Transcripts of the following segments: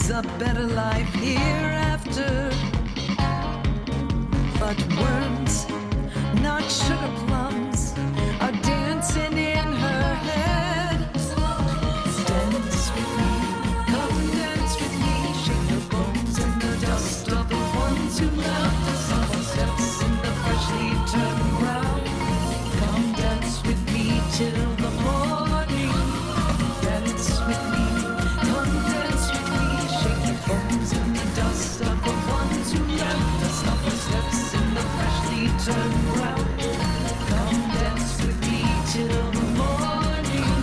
is a better life hereafter. But worms, not sugar plums, are dancing in her head. Dance with me, come dance with me, shake the bones and the dust of the ones who left us. Our steps in the freshly turned ground. Come dance with me till the morning. Dance with me, come dance with me, shake the bones and the dust of the ones who left us. Our steps in the freshly turned ground. Come dance with me till the morning.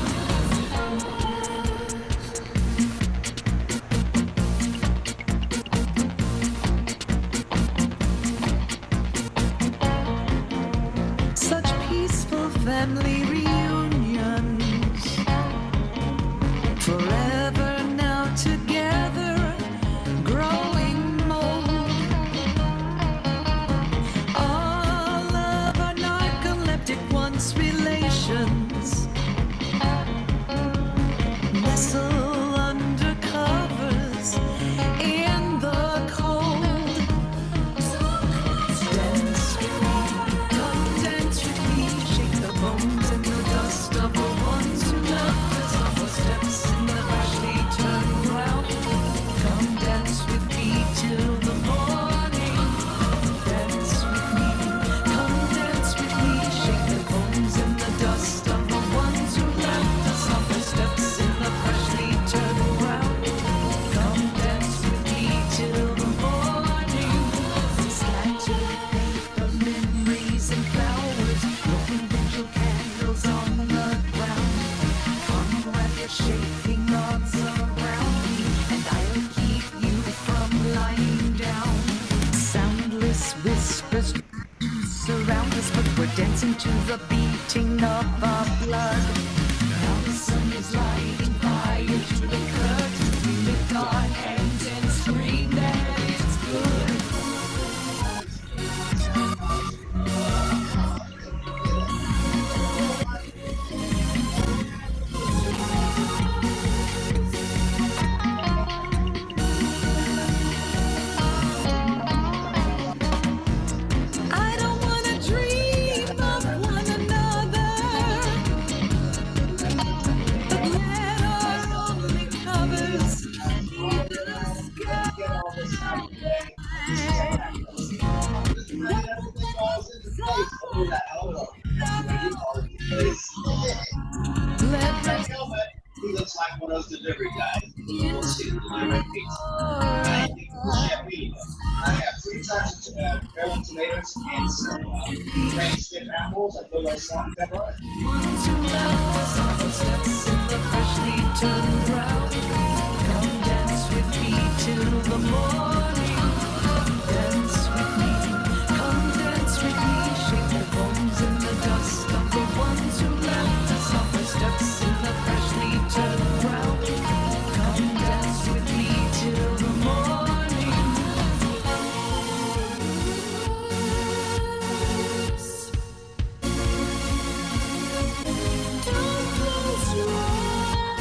Such peaceful family reunions, forever now together, growing mold. All of our narcoleptic once relations nestle under covers in the cold. Dance with me, come dance with me, shake the bones and the dust of the ones who left us. Our steps in the freshly turned ground. Come dance with me till the morning. Dance with me, come dance with me, shake the bones and the dust of the ones who left us. Our steps in the freshly turned ground. Come dance with me till the morning. Scatter paper, memories and flowers, broken angel candles on the ground. Come wrap your shaking arms around me, and I'll keep you from lying down. Soundless whispers surround us, but we're dancing to the beating of our blood. Now the sun is lighting fire to the curtains. We lift our hands and scream that it's good. I don't wanna dream of one another, but let our only covers keep the He looks like one of those delivery guys. We'll see the delivery pizza. I think it's chef meat. I have 3 types of Maryland tomatoes and some Granny Smith apples. I put like salt and pepper on it. ones who left us. Our steps in the freshly turned ground. Come dance with me till the morning. Dance with me, come dance with me, shake the bones and the dust of the ones who left us. Our steps in the freshly turned ground. Come dance with me till the morning. Don't close your eyes.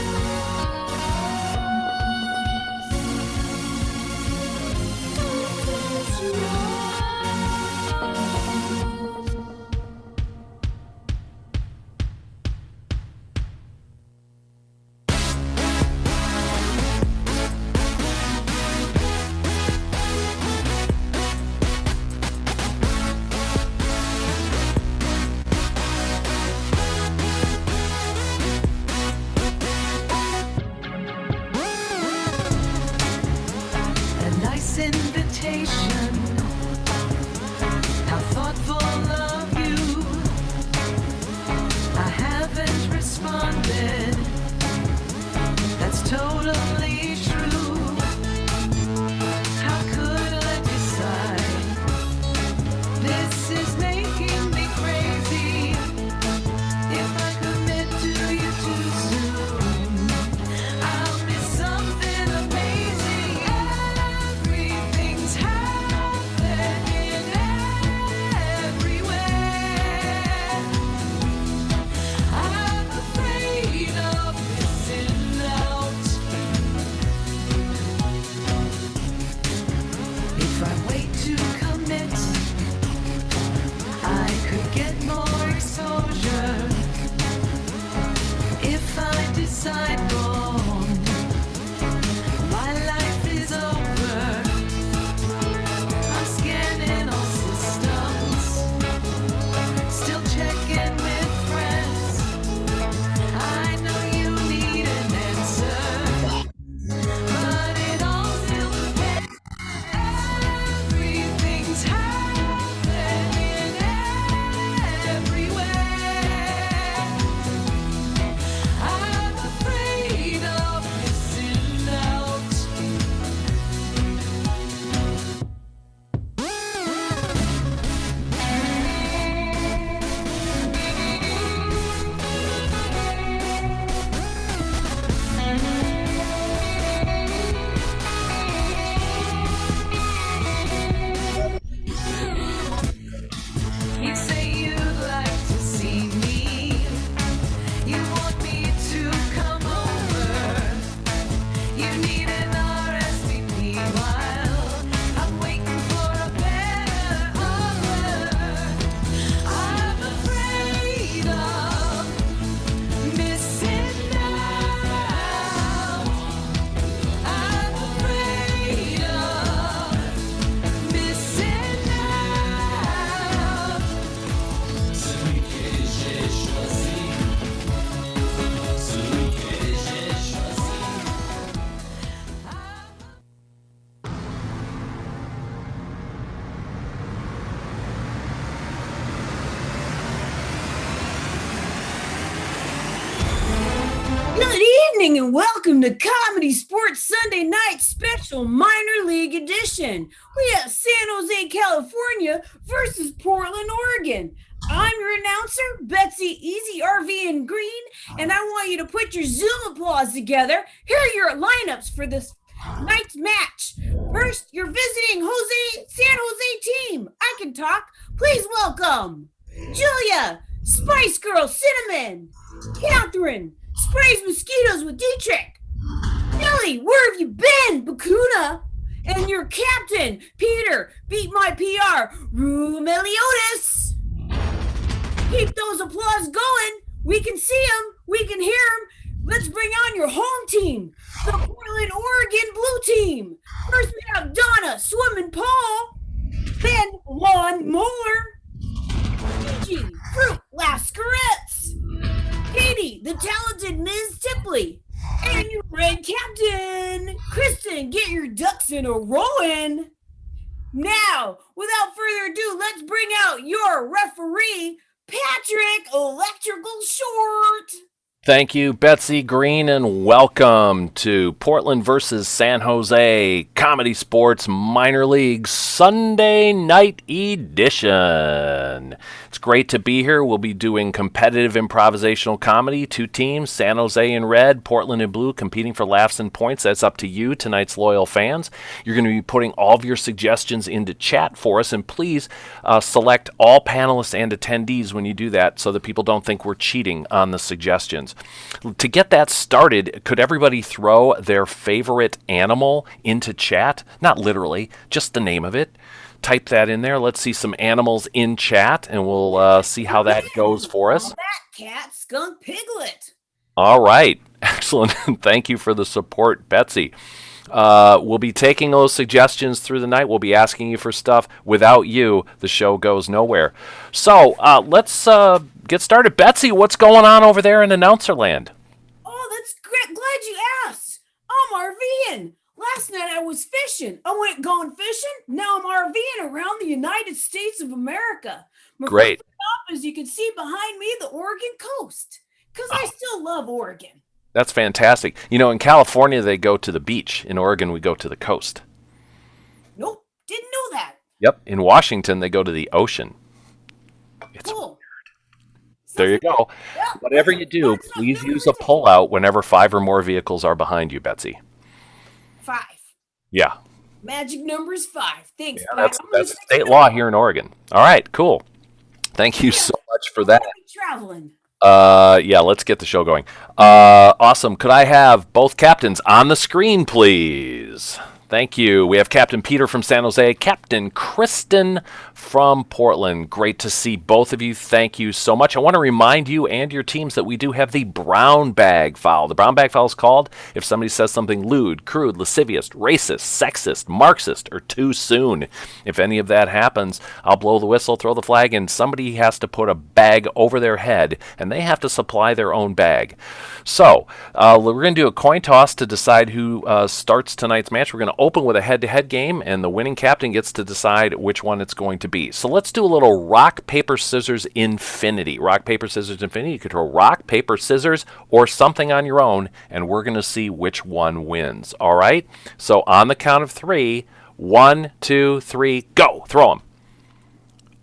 Good evening and welcome to Comedy Sports Sunday Night Special Minor League Edition. We have San Jose, California versus Portland, Oregon. I'm your announcer, Betsy Easy RV and Green, and I want you to put your Zoom applause together. Here are your lineups for this night's match. First, your visiting San Jose team. I can talk. Please welcome Julia, Spice Girl Cinnamon, Catherine, sprays mosquitoes with Dietrich. Billy, where have you been, Bakuna? And your captain, Peter, beat my PR, Rue Meliodas. Keep those applause going. We can see them. We can hear them. Let's bring on your home team, the Portland, Oregon Blue Team. First, we have Donna, Swimming Paul, then Lawn Mower, Gigi, Fruit Lascarettes, Katie, the talented Ms. Tipley, and your red captain, Kristen. Get your ducks in a rowing. Now, without further ado, let's bring out your referee, Patrick Electrical Short. Thank you, Betsy Green, and welcome to Portland versus San Jose Comedy Sports Minor League Sunday Night Edition. It's great to be here. We'll be doing competitive improvisational comedy. Two teams, San Jose in red, Portland in blue, competing for laughs and points. That's up to you, tonight's loyal fans. You're going to be putting all of your suggestions into chat for us, and please select all panelists and attendees when you do that so that people don't think we're cheating on the suggestions. To get that started, could everybody throw their favorite animal into chat? Not literally, just the name of it. Type that in there. Let's see some animals in chat, and we'll see how that goes for us. Bat, cat, skunk, piglet. All right. Excellent. Thank you for the support, Betsy. We'll be taking those suggestions through the night. We'll be asking you for stuff. Without you, the show goes nowhere. So let's get started. Betsy, what's going on over there in announcer land? Oh, that's great. Glad you asked. I'm RVing. Last night I was fishing. I went going fishing. Now I'm RVing around the United States of America. My Great. first stop, as you can see behind me, the Oregon coast. Because I still love Oregon. That's fantastic. You know, in California, they go to the beach. In Oregon, we go to the coast. Nope, didn't know that. Yep. In Washington, they go to the ocean. It's Cool. There you go. Yeah, Whatever you do, please use a pullout whenever 5 or more vehicles are behind you, Betsy. 5. Yeah. Magic number is 5. Thanks. Yeah, Pat. that's state law here in Oregon. All right, cool. Thank you so much for that. Traveling. Yeah, let's get the show going. Awesome. Could I have both captains on the screen, please? Thank you. We have Captain Peter from San Jose, Captain Kristen from Portland. Great to see both of you. Thank you so much. I want to remind you and your teams that we do have the brown bag foul. The brown bag foul is called if somebody says something lewd, crude, lascivious, racist, sexist, Marxist, or too soon. If any of that happens, I'll blow the whistle, throw the flag, and somebody has to put a bag over their head, and they have to supply their own bag. So, we're going to do a coin toss to decide who starts tonight's match. We're going to open with a head-to-head game, and the winning captain gets to decide which one it's going to be. So let's do a little rock, paper, scissors, infinity. Rock, paper, scissors, infinity. You could throw rock, paper, scissors, or something on your own, and we're going to see which one wins. All right? So on the count of 3, 1, 2, 3, go. Throw them.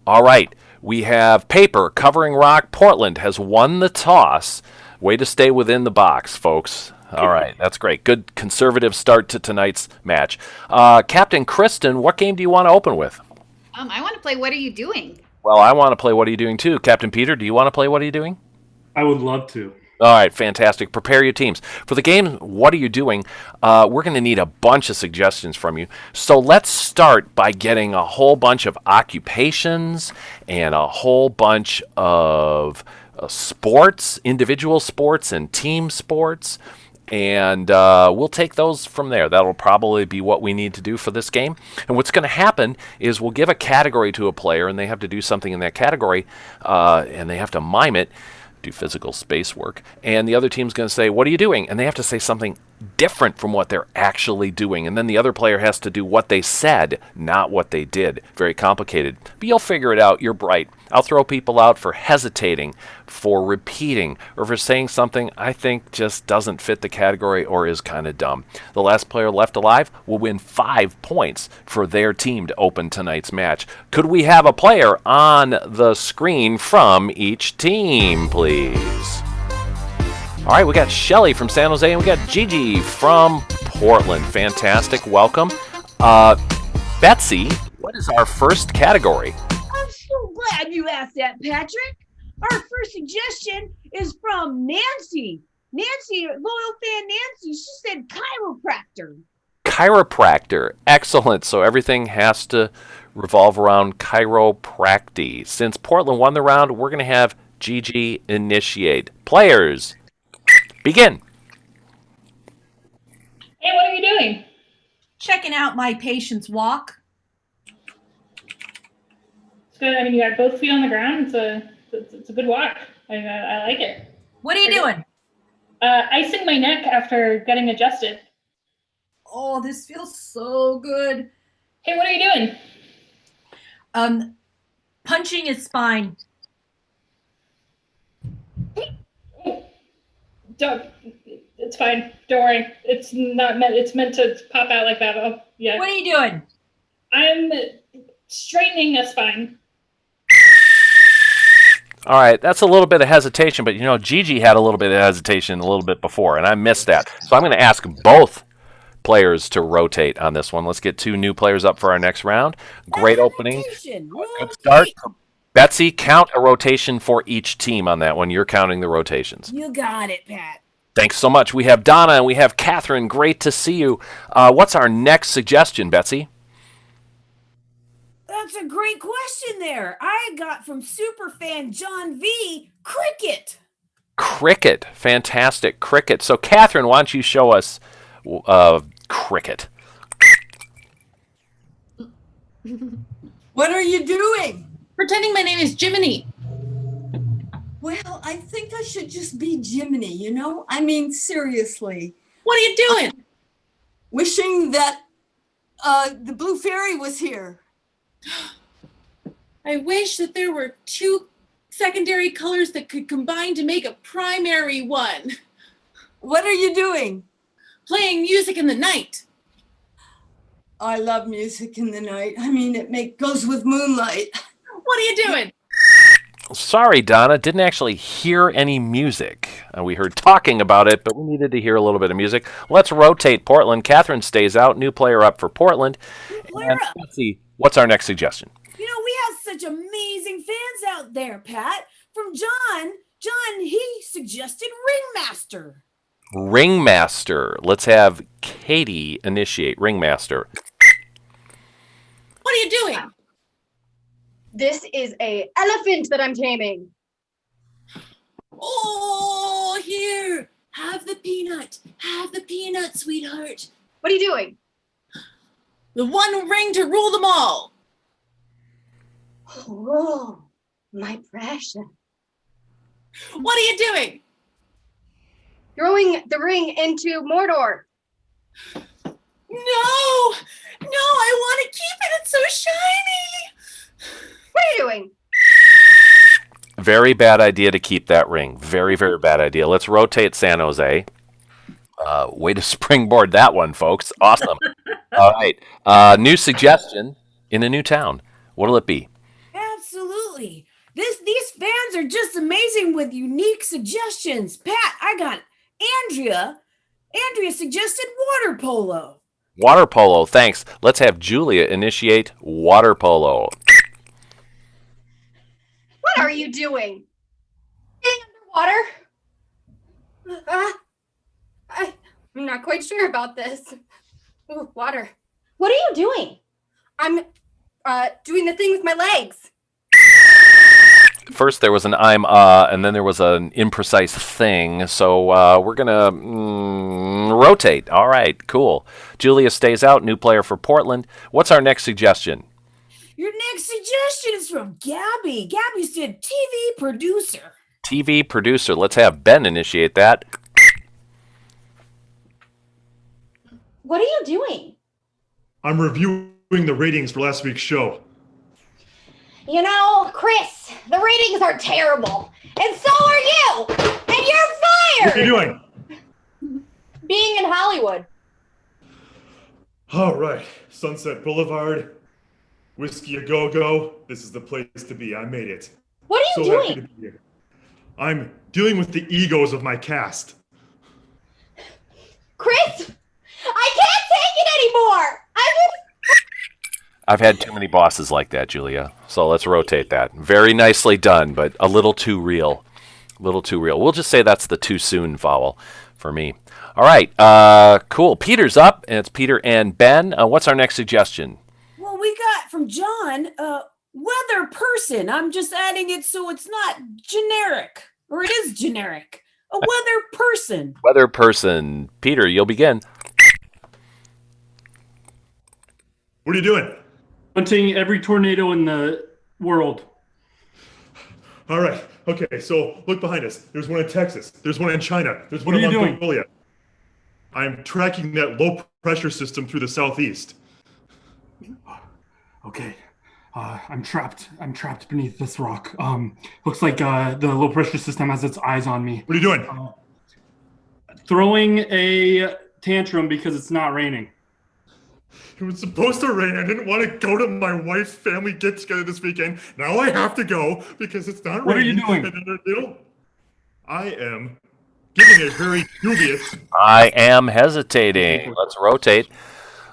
All right. We have paper covering rock. Portland has won the toss. Way to stay within the box, folks. All right, that's great. Good conservative start to tonight's match. Captain Kristen, what game do you want to open with? I want to play What Are You Doing? Well, I want to play What Are You Doing too. Captain Peter, do you want to play What Are You Doing? I would love to. All right, fantastic. Prepare your teams. For the game, What Are You Doing? We're going to need a bunch of suggestions from you. So let's start by getting a whole bunch of occupations and a whole bunch of sports, individual sports and team sports. And we'll take those from there. That'll probably be what we need to do for this game. And what's going to happen is we'll give a category to a player, and they have to do something in that category, and they have to mime it, do physical space work. And the other team's going to say, what are you doing? And they have to say something different from what they're actually doing. And then the other player has to do what they said, not what they did. Very complicated. But you'll figure it out. You're bright. I'll throw people out for hesitating, for repeating, or for saying something I think just doesn't fit the category or is kind of dumb. The last player left alive will win 5 points for their team to open tonight's match. Could we have a player on the screen from each team, please? All right, we got Shelly from San Jose, and we got Gigi from Portland. Fantastic. Welcome. Betsy, what is our first category? I'm so glad you asked that, Patrick. Our first suggestion is from Nancy. Nancy, loyal fan Nancy, she said chiropractor. Chiropractor. Excellent. So everything has to revolve around chiropractic. Since Portland won the round, we're going to have Gigi initiate. Players, begin. Hey, what are you doing? Checking out my patient's walk. It's good. I mean, you got both feet on the ground. It's a good walk. I like it. What are you doing? Icing my neck after getting adjusted. Oh, this feels so good. Hey, what are you doing? Punching his spine. It's fine. Don't worry. It's not meant. It's meant to pop out like that. Oh, yeah. What are you doing? I'm straightening a spine. All right, that's a little bit of hesitation, but Gigi had a little bit of hesitation a little bit before, and I missed that. So I'm going to ask both players to rotate on this one. Let's get 2 new players up for our next round. Great opening. Good start. Betsy, count a rotation for each team on that one. You're counting the rotations. You got it, Pat. Thanks so much. We have Donna and we have Catherine. Great to see you. What's our next suggestion, Betsy? That's a great question there. I got from superfan John V. Cricket. Cricket. Fantastic. Cricket. So, Catherine, why don't you show us cricket? What are you doing? Pretending my name is Jiminy. Well, I think I should just be Jiminy, I mean, seriously. What are you doing? Wishing that the Blue Fairy was here. I wish that there were 2 secondary colors that could combine to make a primary one. What are you doing? Playing music in the night. I love music in the night. I mean, goes with moonlight. What are you doing? Sorry, Donna, didn't actually hear any music. We heard talking about it, but we needed to hear a little bit of music. Let's rotate Portland. Catherine stays out. New player up for Portland. And let's see, what's our next suggestion? We have such amazing fans out there, Pat. From John, he suggested Ringmaster. Ringmaster. Let's have Katie initiate Ringmaster. What are you doing? This is a elephant that I'm taming. Oh, here. Have the peanut. Have the peanut, sweetheart. What are you doing? The one ring to rule them all. Oh, my precious. What are you doing? Throwing the ring into Mordor. No, I want to keep it. It's so shiny. What are you doing? Very bad idea to keep that ring. Very, very bad idea. Let's rotate San Jose. Way to springboard that one, folks. Awesome. All right. New suggestion in a new town. What'll it be? Absolutely. These fans are just amazing with unique suggestions. Pat, I got Andrea. Andrea suggested water polo. Water polo. Thanks. Let's have Julia initiate water polo. What are you doing? Underwater? I'm not quite sure about this. Ooh, water. What are you doing? I'm doing the thing with my legs. First there was an and then there was an imprecise thing. So we're going to rotate. All right, cool. Julia stays out. New player for Portland. What's our next suggestion? Your next suggestion is from Gabby. Gabby said TV producer. TV producer. Let's have Ben initiate that. What are you doing? I'm reviewing the ratings for last week's show. You know, Chris, the ratings are terrible. And so are you! And you're fired! What are you doing? Being in Hollywood. All right, Sunset Boulevard, Whiskey A Go-Go. This is the place to be. I made it. What are you So happy doing? to be here. I'm dealing with the egos of my cast. Chris, I can't take it anymore! I've had too many bosses like that, Julia. So let's rotate that. Very nicely done, but a little too real. A little too real. We'll just say that's the too soon vowel for me. All right, cool. Peter's up, and it's Peter and Ben. What's our next suggestion? Well, we got from John, weather person. I'm just adding it so it's not generic, or it is generic. A weather person. Weather person. Peter, you'll begin. What are you doing? Hunting every tornado in the world. All right. Okay. So look behind us. There's one in Texas. There's one in China. There's one What are in you doing? Mongolia. I'm tracking that low pressure system through the southeast. Okay. I'm trapped. I'm trapped beneath this rock. Looks like the low pressure system has its eyes on me. What are you doing? Throwing a tantrum because it's not raining. It was supposed to rain. I didn't want to go to my wife's family get together this weekend. Now I have to go because it's not What are you raining. doing? And then they don't. I am giving a very dubious. I am hesitating. Let's rotate.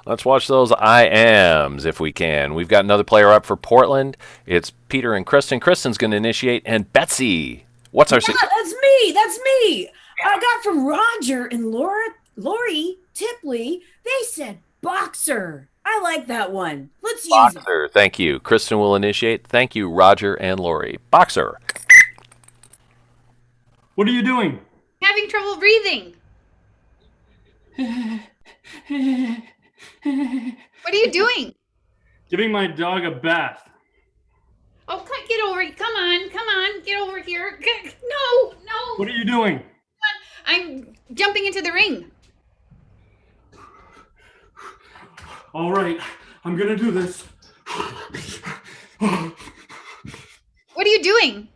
Let's watch those I ams if we can. We've got another player up for Portland. It's Peter and Kristen. Kristen's going to initiate. And Betsy, what's our suggestion? That's me. That's me. I got from Roger and Lori Tipley. They said boxer. I like that one. Let's use it. Boxer. Thank you. Kristen will initiate. Thank you, Roger and Lori. Boxer. What are you doing? Having trouble breathing. What are you doing? Giving my dog a bath. Oh, get over it. Come on. Get over here. No. What are you doing? I'm jumping into the ring. All right, I'm gonna do this. What are you doing?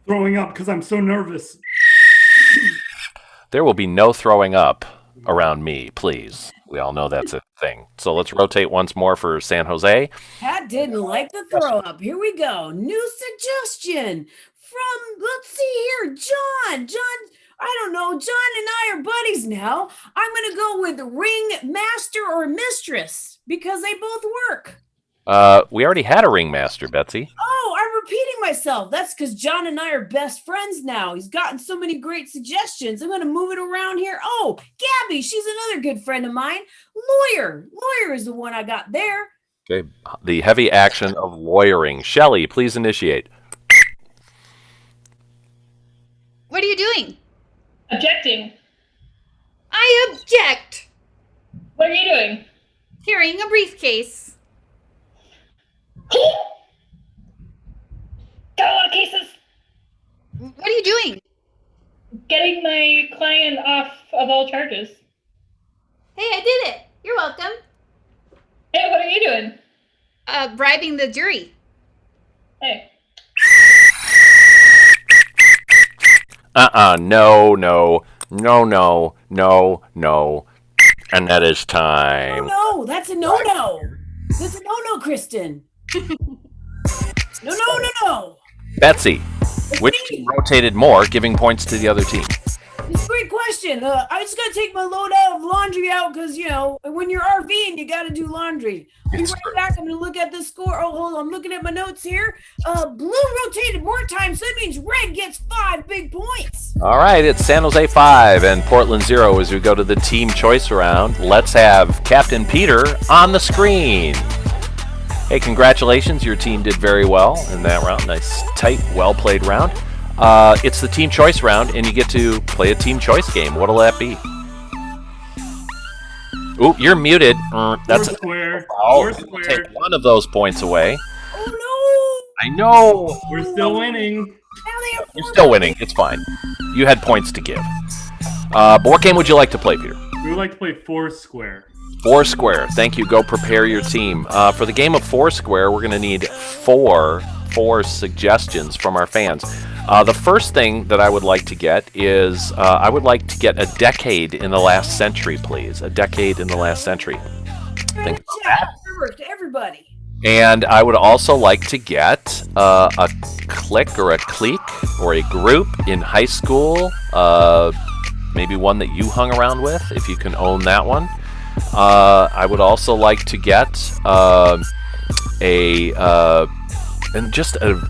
Throwing up because I'm so nervous. There will be no throwing up around me, please. We all know that's a thing. So let's rotate once more for San Jose. Pat didn't like the throw up. Here we go. New suggestion from, let's see here, John. I don't know. John and I are buddies now. I'm going to go with ring master or mistress because they both work. We already had a ringmaster, Betsy. Oh, I'm repeating myself. That's because John and I are best friends now. He's gotten so many great suggestions. I'm going to move it around here. Oh, Gabby, she's another good friend of mine. Lawyer is the one I got there. Okay. The heavy action of lawyering. Shelley, please initiate. What are you doing? Objecting. I object. What are you doing? Carrying a briefcase. Got a lot of cases. What are you doing? Getting my client off of all charges. Hey, I did it. You're welcome. Hey, what are you doing? Bribing the jury. Hey. No. And that is time. No, that's a no. That's a no, Kristen. No. Betsy, which team rotated more, giving points to the other team? It's a great question. I just got to take my load out of laundry out because, when you're RVing, you got to do laundry. I'll be right back. I'm going to look at the score. Oh, hold on. I'm looking at my notes here. Blue rotated more times, so that means red gets 5 big points. All right, it's San Jose 5 and Portland 0 as we go to the team choice round. Let's have Captain Peter on the screen. Hey, congratulations. Your team did very well in that round. Nice, tight, well-played round. It's the team choice round, and you get to play a team choice game. What'll that be? Ooh, you're muted. That's We're square. Oh, We're square. take one of those points away. Oh, I know. We're still winning. no. Now they have You're still winning. It's fine. You had points to give. But what game would you like to play, Peter? We would like to play Foursquare. Foursquare. Thank you. Go prepare your team. For the game of Foursquare, we're going to need four suggestions from our fans. The first thing that I would like to get is I would like to get a decade in the last century, please. A decade in the last century. Think about that. Work to everybody. And I would also like to get a clique or a clique or a group in high school, maybe one that you hung around with, if you can own that one. I would also like to get just a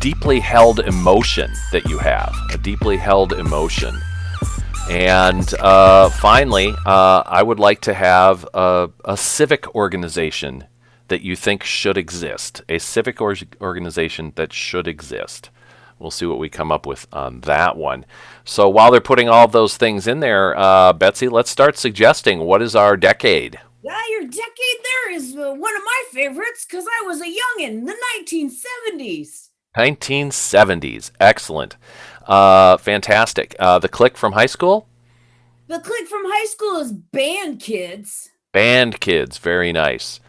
deeply held emotion that you have, a deeply held emotion. And finally, I would like to have a civic organization that you think should exist, a civic organization that should exist. We'll see what we come up with on that one. So while they're putting all of those things in there, Betsy, let's start suggesting what is our decade. Yeah, your decade there is one of my favorites because I was a youngin', the 1970s. 1970s. Excellent. Fantastic. The clique from high school? The clique from high school is Band Kids. Band Kids. Very nice.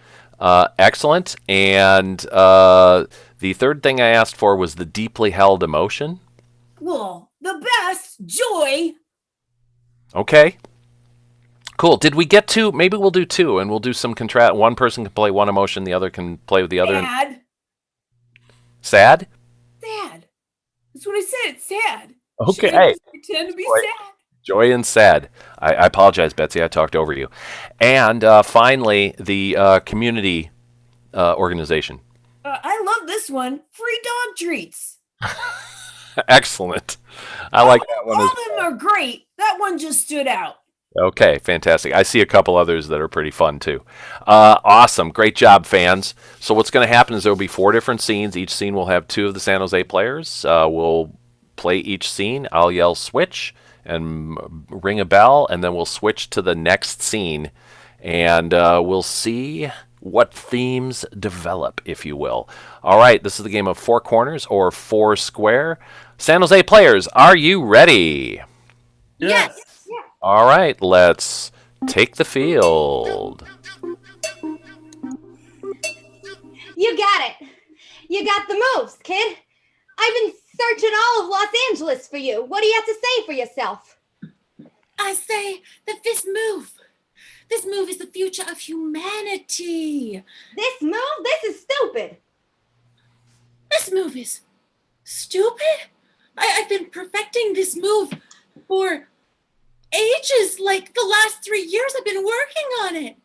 Excellent. And the third thing I asked for was the deeply held emotion. Well, the best, Joy. Okay. Cool. Did we get two? Maybe we'll do two, and we'll do some contrast. One person can play one emotion, the other can play with the other. Sad. Sad? Sad. That's what I said. It's sad. Okay. Should I just pretend to be sad? Joy and sad. I apologize, Betsy. I talked over you. And finally, the community organization. I love this one. Free dog treats. Excellent. I like that one. All of them are great. That one just stood out. Okay, fantastic. I see a couple others that are pretty fun too. Awesome. Great job, fans. So what's going to happen is there will be 4 different scenes. Each scene will have 2 of the San Jose players. We'll play each scene. I'll yell switch and ring a bell, and then we'll switch to the next scene, and we'll see what themes develop, if you will. All right, this is the game of 4 corners or Foursquare. San Jose players, are you ready? Yes. All right, let's take the field. You got it. You got the moves, kid. I've been searching all of Los Angeles for you. What do you have to say for yourself? I say that this move is the future of humanity. This move? This is stupid. This move is stupid? I've been perfecting this move for ages, like the last 3 years I've been working on it.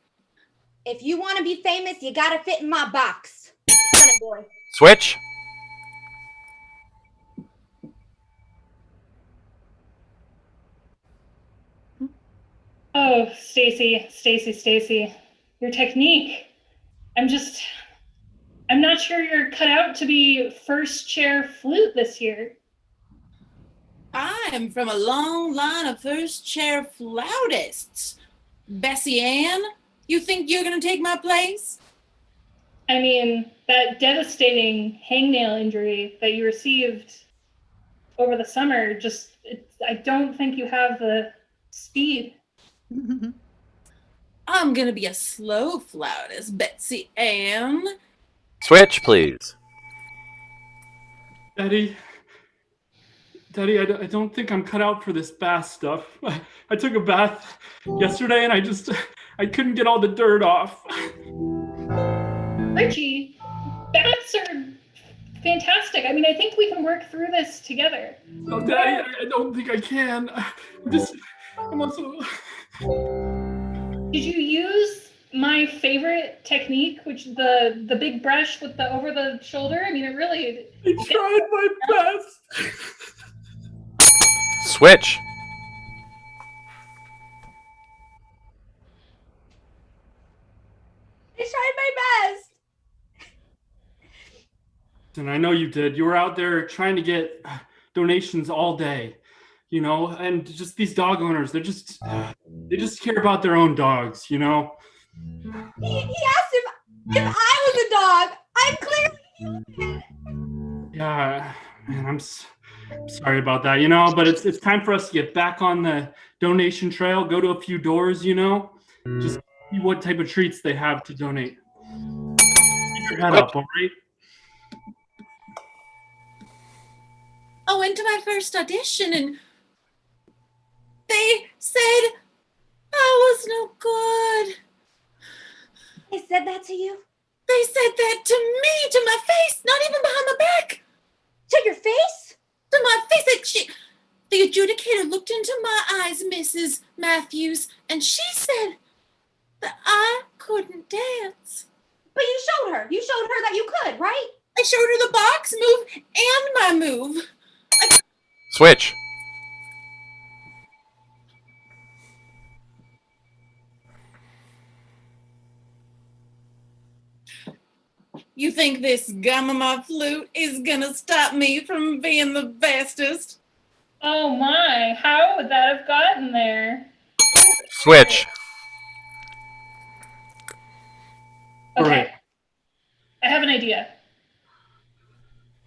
If you want to be famous, you gotta fit in my box. Come on, boy. Switch. Oh, Stacy, your technique. I'm not sure you're cut out to be first chair flute this year. I'm from a long line of first chair flautists. Bessie Ann, you think you're gonna take my place? I mean, that devastating hangnail injury that you received over the summer, I don't think you have the speed. I'm gonna be a slow flautist, Betsy Ann. Switch, please. Daddy, I don't think I'm cut out for this bath stuff. I took a bath yesterday and I couldn't get all the dirt off. Richie, baths are fantastic. I mean, I think we can work through this together. No, Daddy, I don't think I can. I'm also... Did you use my favorite technique, which the big brush with the over the shoulder? I mean, it really... I tried my best. Switch. I tried my best. And I know you did. You were out there trying to get donations all day, you know, and just these dog owners, they just care about their own dogs, you know. He asked if I was a dog. I'm clearly human. Yeah, man, Sorry about that, but it's time for us to get back on the donation trail, go to a few doors, just see what type of treats they have to donate. Keep your head up, all right? I went to my first audition and they said I was no good. They said that to you? They said that to me, to my face, not even behind my back. To your face? To my face. The adjudicator looked into my eyes, Mrs. Matthews, and she said that I couldn't dance. But you showed her. You showed her that you could, right? I showed her the box move and my move. Switch. You think this gum on my flute is gonna stop me from being the bestest? Oh my, how would that have gotten there? Switch. Okay. Right. I have an idea.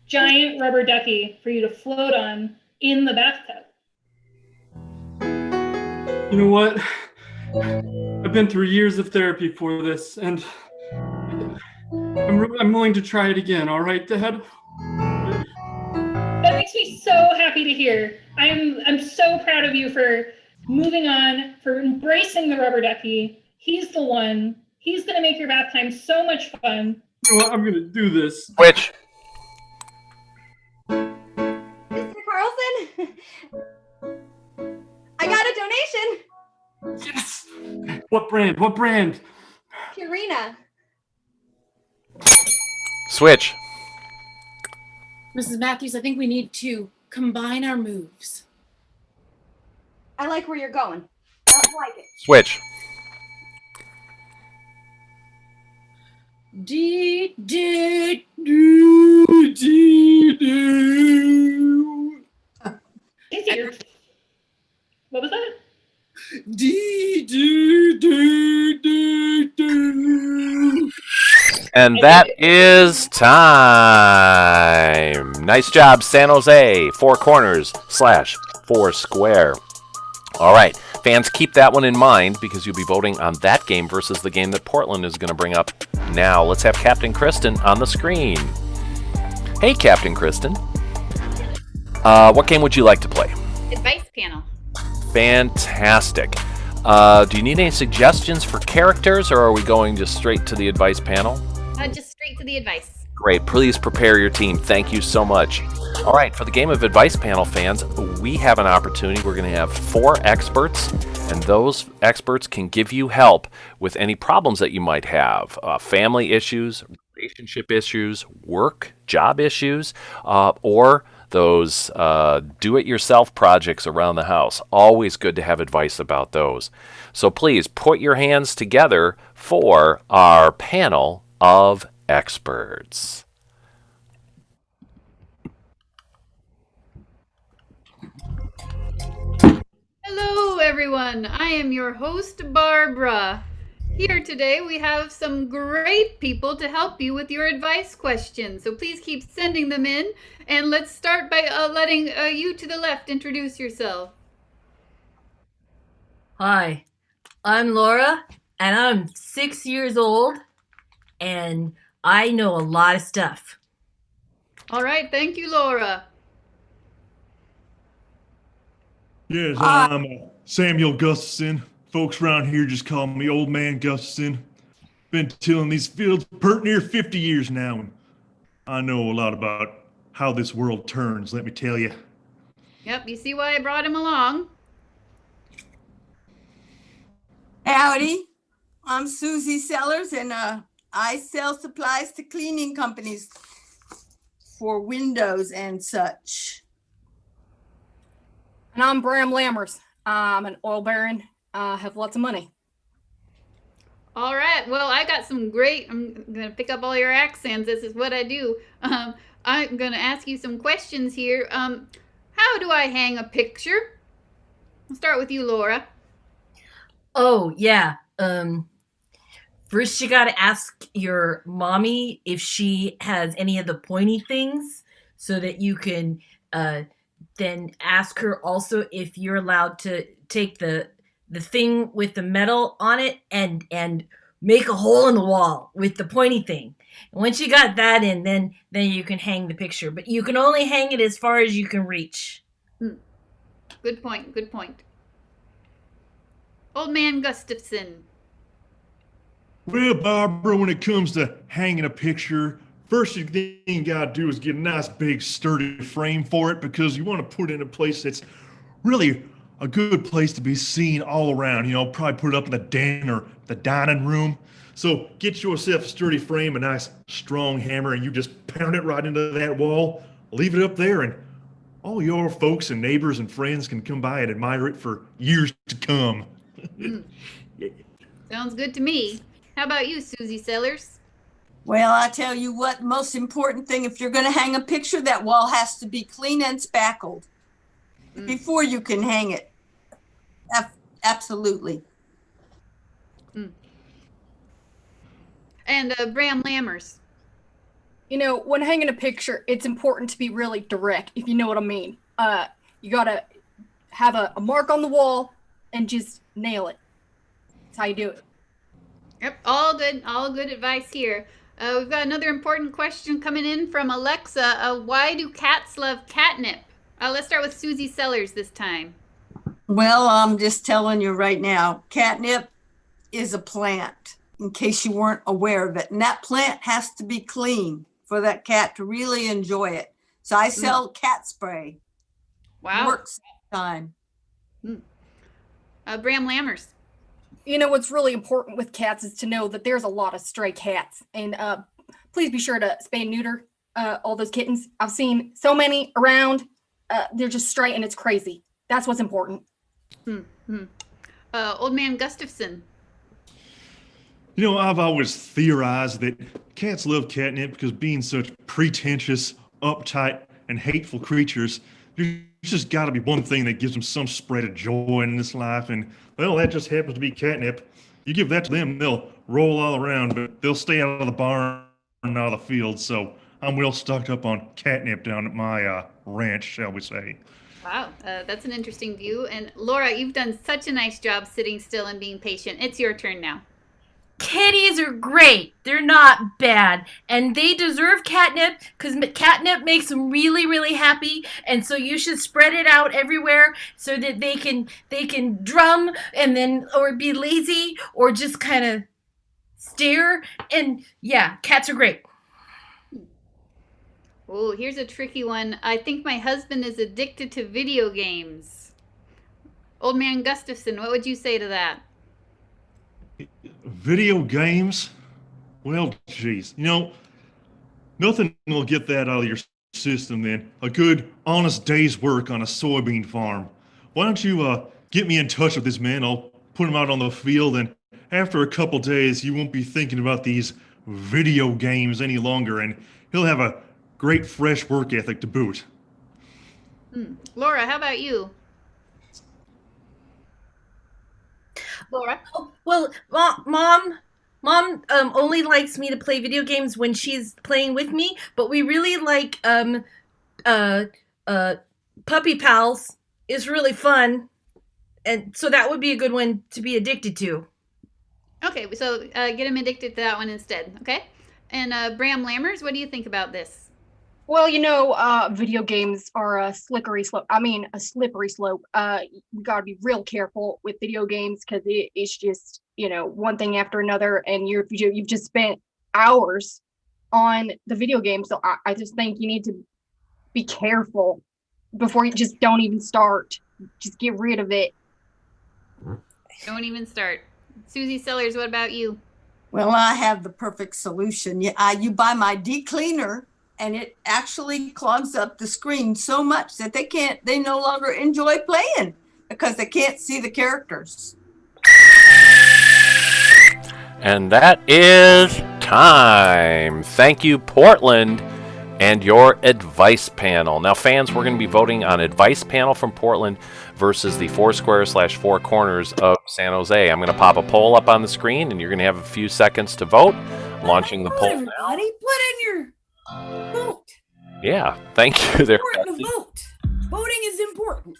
Giant rubber ducky for you to float on in the bathtub. You know what? I've been through years of therapy for this, and I'm willing to try it again, all right, Dad? That makes me so happy to hear. I'm so proud of you for moving on, for embracing the rubber ducky. He's the one. He's going to make your bath time so much fun. You know what? I'm going to do this. Switch. Mr. Carlson, I got a donation. Yes! What brand? What brand? Purina. Switch. Mrs. Matthews, I think we need to combine our moves. I like where you're going. I like it. Switch. Dee dee doo dee doo. Easier. What was that? Dee doo doo doo doo. And that is time. Nice job, San Jose. 4 corners / 4 square. All right, fans, keep that one in mind because you'll be voting on that game versus the game that Portland is going to bring up now. Let's have Captain Kristen on the screen. Hey, Captain Kristen. What game would you like to play? Advice panel. Fantastic. Do you need any suggestions for characters, or are we going just straight to the advice panel? Just straight to the advice. Great. Please prepare your team. Thank you so much. All right, for the game of advice panel, fans, we have an opportunity. We're going to have 4 experts, and those experts can give you help with any problems that you might have. Family issues, relationship issues, work, job issues, or those do-it-yourself projects around the house. Always good to have advice about those. So please put your hands together for our panel of experts. Hello, everyone. I am your host, Barbara. Here today, we have some great people to help you with your advice questions. So please keep sending them in. And let's start by letting you to the left introduce yourself. Hi, I'm Laura, and I'm 6 years old, and I know a lot of stuff. All right. Thank you, Laura. Yes, I'm Samuel Gustafson. Folks around here just call me Old Man Gustafson. Been tilling these fields pert near 50 years now, and I know a lot about how this world turns, let me tell you. Yep. You see why I brought him along. Howdy, I'm Susie Sellers, and I sell supplies to cleaning companies for windows and such. And I'm Bram Lammers. I'm an oil baron. I have lots of money. All right. Well, I got some great. I'm going to pick up all your accents. This is what I do. I'm going to ask you some questions here. How do I hang a picture? I'll start with you, Laura. Oh, yeah. First you gotta ask your mommy if she has any of the pointy things so that you can ask her also if you're allowed to take the thing with the metal on it and make a hole in the wall with the pointy thing. And once you got that in, then you can hang the picture. But you can only hang it as far as you can reach. Good point. Good point. Old Man Gustafson. Well, Barbara, when it comes to hanging a picture, first thing you gotta do is get a nice big sturdy frame for it, because you want to put it in a place that's really a good place to be seen all around. You know, probably put it up in the den or the dining room. So get yourself a sturdy frame, a nice strong hammer, and you just pound it right into that wall, leave it up there, and all your folks and neighbors and friends can come by and admire it for years to come. Sounds good to me. How about you, Susie Sellers? Well, I tell you what, most important thing, if you're going to hang a picture, that wall has to be clean and spackled before you can hang it. Absolutely. And Bram Lammers. You know, when hanging a picture, it's important to be really direct, if you know what I mean. You gotta have a mark on the wall and just nail it. That's how you do it. Yep, all good advice here. We've got another important question coming in from Alexa. Why do cats love catnip? Let's start with Susie Sellers this time. Well, I'm just telling you right now, catnip is a plant, in case you weren't aware of it. And that plant has to be clean for that cat to really enjoy it. So I sell cat spray. Wow. Works time. Bram Lammers. You know, what's really important with cats is to know that there's a lot of stray cats. And please be sure to spay and neuter all those kittens. I've seen so many around. They're just stray and it's crazy. That's what's important. Old Man Gustafson. You know, I've always theorized that cats love catnip because being such pretentious, uptight, and hateful creatures, there's just got to be one thing that gives them some spread of joy in this life, and, well, that just happens to be catnip. You give that to them, they'll roll all around, but they'll stay out of the barn and out of the field, so I'm well stocked up on catnip down at my ranch, shall we say. Wow, that's an interesting view. And Laura, you've done such a nice job sitting still and being patient. It's your turn now. Kitties are great. They're not bad. And they deserve catnip because catnip makes them really, really happy. And so you should spread it out everywhere so that they can drum and then or be lazy or just kind of stare. And yeah, cats are great. Oh, here's a tricky one. I think my husband is addicted to video games. Old Man Gustafson, what would you say to that? Video games? Well, geez. You know, nothing will get that out of your system then. A good, honest day's work on a soybean farm. Why don't you get me in touch with this man? I'll put him out on the field, and after a couple days, you won't be thinking about these video games any longer, and he'll have a great fresh work ethic to boot. Laura, how about you? Laura? Oh, well, Mom only likes me to play video games when she's playing with me, but we really like Puppy Pals is really fun, and so that would be a good one to be addicted to. Okay, so get him addicted to that one instead, okay? And Bram Lammers, what do you think about this? Well, you know, video games are a slippery slope. We gotta be real careful with video games because it's just, you know, one thing after another, and you've just spent hours on the video game. So I just think you need to be careful before you just don't even start. Just get rid of it. Don't even start. Susie Sellers, what about you? Well, I have the perfect solution. You buy my D-Cleaner, and it actually clogs up the screen so much that they no longer enjoy playing because they can't see the characters. And that is time. Thank you, Portland, and your advice panel. Now, fans, we're going to be voting on advice panel from Portland versus the Foursquare/Four Corners of San Jose. I'm going to pop a poll up on the screen, and you're going to have a few seconds to vote. Launching the poll now. Everybody, put in your vote. Yeah, thank you there. Important to vote. Voting is important.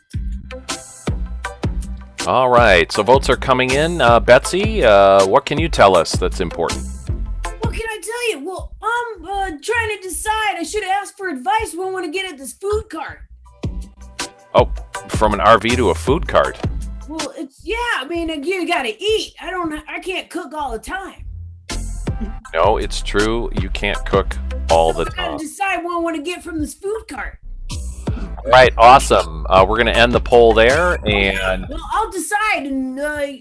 All right, so votes are coming in. Betsy, what can you tell us that's important? What can I tell you? Well, I'm trying to decide. I should have asked for advice when I want to get at this food cart. Oh, from an RV to a food cart. Well, I mean, you gotta eat. I can't cook all the time. No, it's true. You can't cook all the I gotta time. decide what I want to get from this food cart. All right, awesome. We're going to end the poll there. And Well, I'll decide and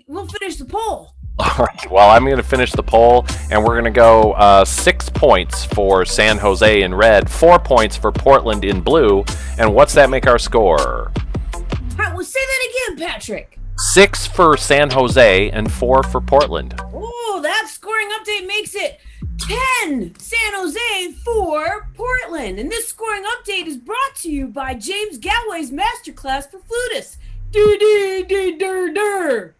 we'll finish the poll. all right, well, I'm going to finish the poll, and we're going to go 6 points for San Jose in red, 4 points for Portland in blue. And what's that make our score? All right, well, say that again, Patrick. 6 for San Jose and 4 for Portland. Oh, that scoring update makes it 10 San Jose for Portland. And this scoring update is brought to you by James Galway's Masterclass for Flutists. Do-do-do-do-do.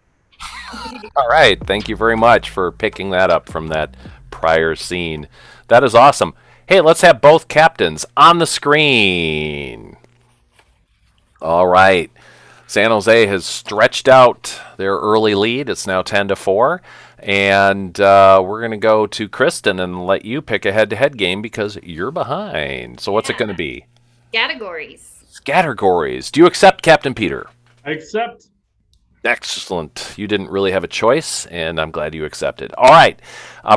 All right, thank you very much for picking that up from that prior scene. That is awesome. Hey, let's have both captains on the screen. All right. San Jose has stretched out their early lead. It's now 10-4. And we're going to go to Kristen and let you pick a head-to-head game because you're behind. So what's it going to be? Categories. Categories. Do you accept, Captain Peter? I accept. Excellent. You didn't really have a choice, and I'm glad you accepted. All right.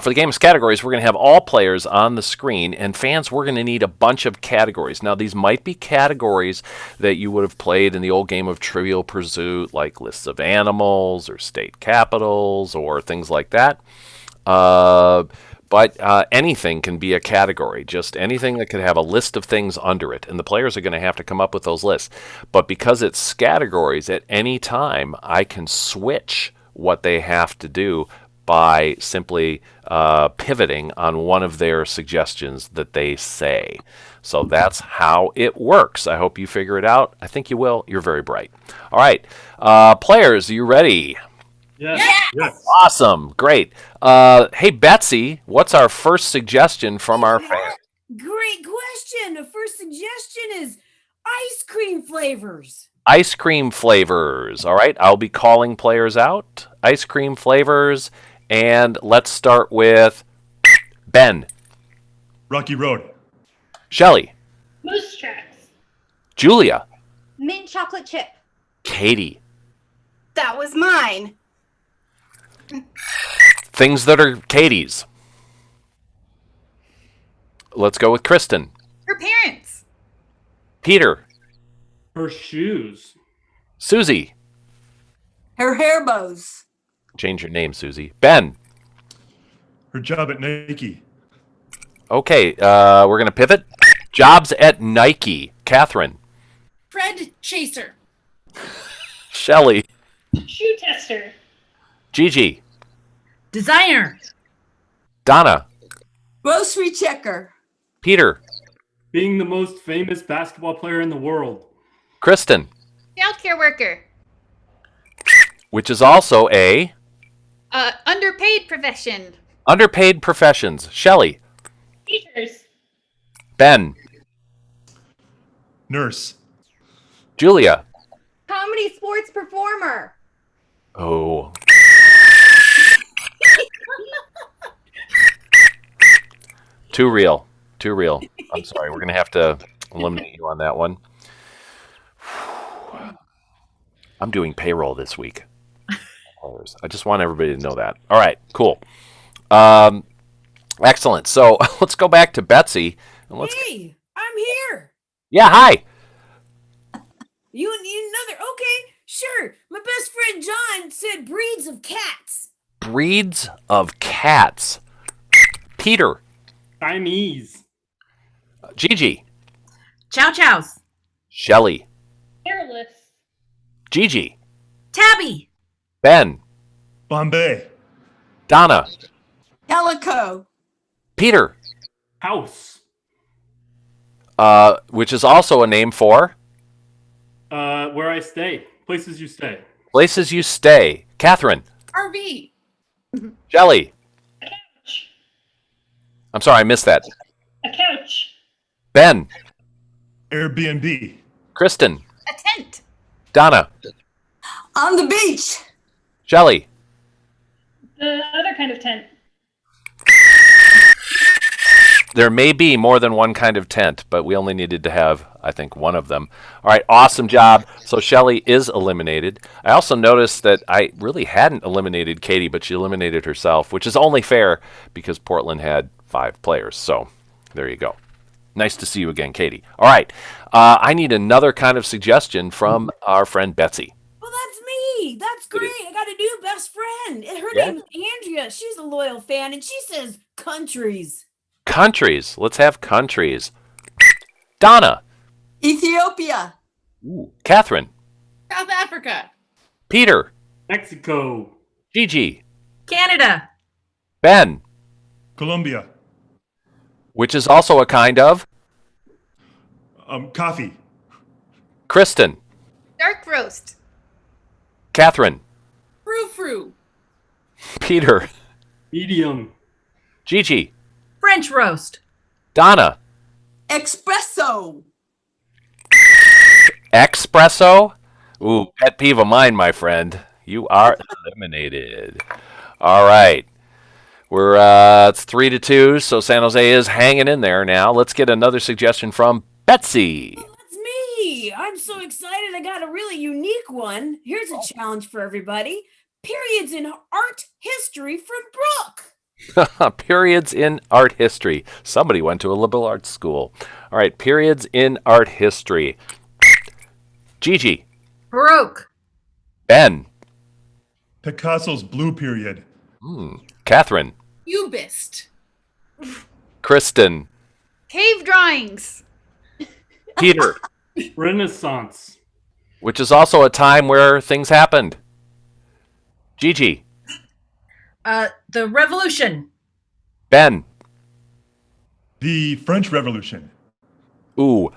For the game's categories, we're going to have all players on the screen, and fans, we're going to need a bunch of categories. Now, these might be categories that you would have played in the old game of Trivial Pursuit, like lists of animals or state capitals or things like that. But anything can be a category, just anything that could have a list of things under it. And the players are going to have to come up with those lists. But because it's categories, at any time, I can switch what they have to do by simply pivoting on one of their suggestions that they say. So that's how it works. I hope you figure it out. I think you will. You're very bright. All right. Players, are you ready? Yes. Awesome. Great. Hey, Betsy, what's our first suggestion from our fans? Great question. The first suggestion is ice cream flavors. Ice cream flavors. All right. I'll be calling players out. Ice cream flavors. And let's start with Ben. Rocky Road. Shelly. Moose tracks. Julia. Mint chocolate chip. Katie. That was mine. Things that are Katie's. Let's go with Kristen. Her parents. Peter. Her shoes. Susie. Her hair bows. Change your name, Susie. Ben. Her job at Nike. Okay, we're going to pivot. Jobs at Nike. Catherine. Fred Chaser. Shelly. Shoe tester. Gigi. Designer. Donna. Grocery checker. Peter. Being the most famous basketball player in the world. Kristen. Childcare worker. Which is also a Underpaid profession. underpaid professions. Shelly. Teachers. Ben. Nurse. Julia. Comedy sports performer. Oh. Too real. Too real. I'm sorry. We're going to have to eliminate you on that one. I'm doing payroll this week. I just want everybody to know that. All right, cool. Excellent. So let's go back to Betsy. And Hey, I'm here. Yeah, hi. You need another? Okay, sure. My best friend John said breeds of cats. Breeds of cats. Peter. Chinese. Gigi. Chow chows. Shelly. Hairless. Gigi. Tabby. Ben. Bombay. Donna. Calico. Peter. House. Which is also a name for Where I stay. Places you stay. places you stay. Catherine. RV. Shelly. I'm sorry, I missed that. A couch. Ben. Airbnb. Kristen. A tent. Donna. On the beach. Shelley. The other kind of tent. There may be more than one kind of tent, but we only needed to have, I think, one of them. All right, awesome job. So Shelley is eliminated. I also noticed that I really hadn't eliminated Katie, but she eliminated herself, which is only fair because Portland had 5 players. So there you go. Nice to see you again, Katie. All right, I need another kind of suggestion from our friend Betsy. Well, that's me. That's great. I got a new best friend. Her Yeah. name is Andrea. She's a loyal fan, and she says countries. Countries. Let's have countries. Donna. Ethiopia. Catherine. South Africa. Peter. Mexico. Gigi. Canada. Ben. Colombia. Which is also a kind of. Coffee. Kristen. Dark roast. Catherine. Frou-frou. Peter. Medium. Gigi. French roast. Donna. Espresso. Espresso? Ooh, pet peeve of mine, my friend. You are eliminated. All right. We're it's 3-2, so San Jose is hanging in there now. Let's get another suggestion from Betsy. That's me. I'm so excited. I got a really unique one. Here's a challenge for everybody. Periods in art history from Brooke. Periods in art history. Somebody went to a liberal arts school. All right, periods in art history. Gigi. Baroque. Ben. Picasso's blue period. Catherine. Cubist. Kristen. Cave drawings. Peter. Renaissance. Which is also a time where things happened. Gigi. The Revolution. Ben. The French Revolution. Ooh.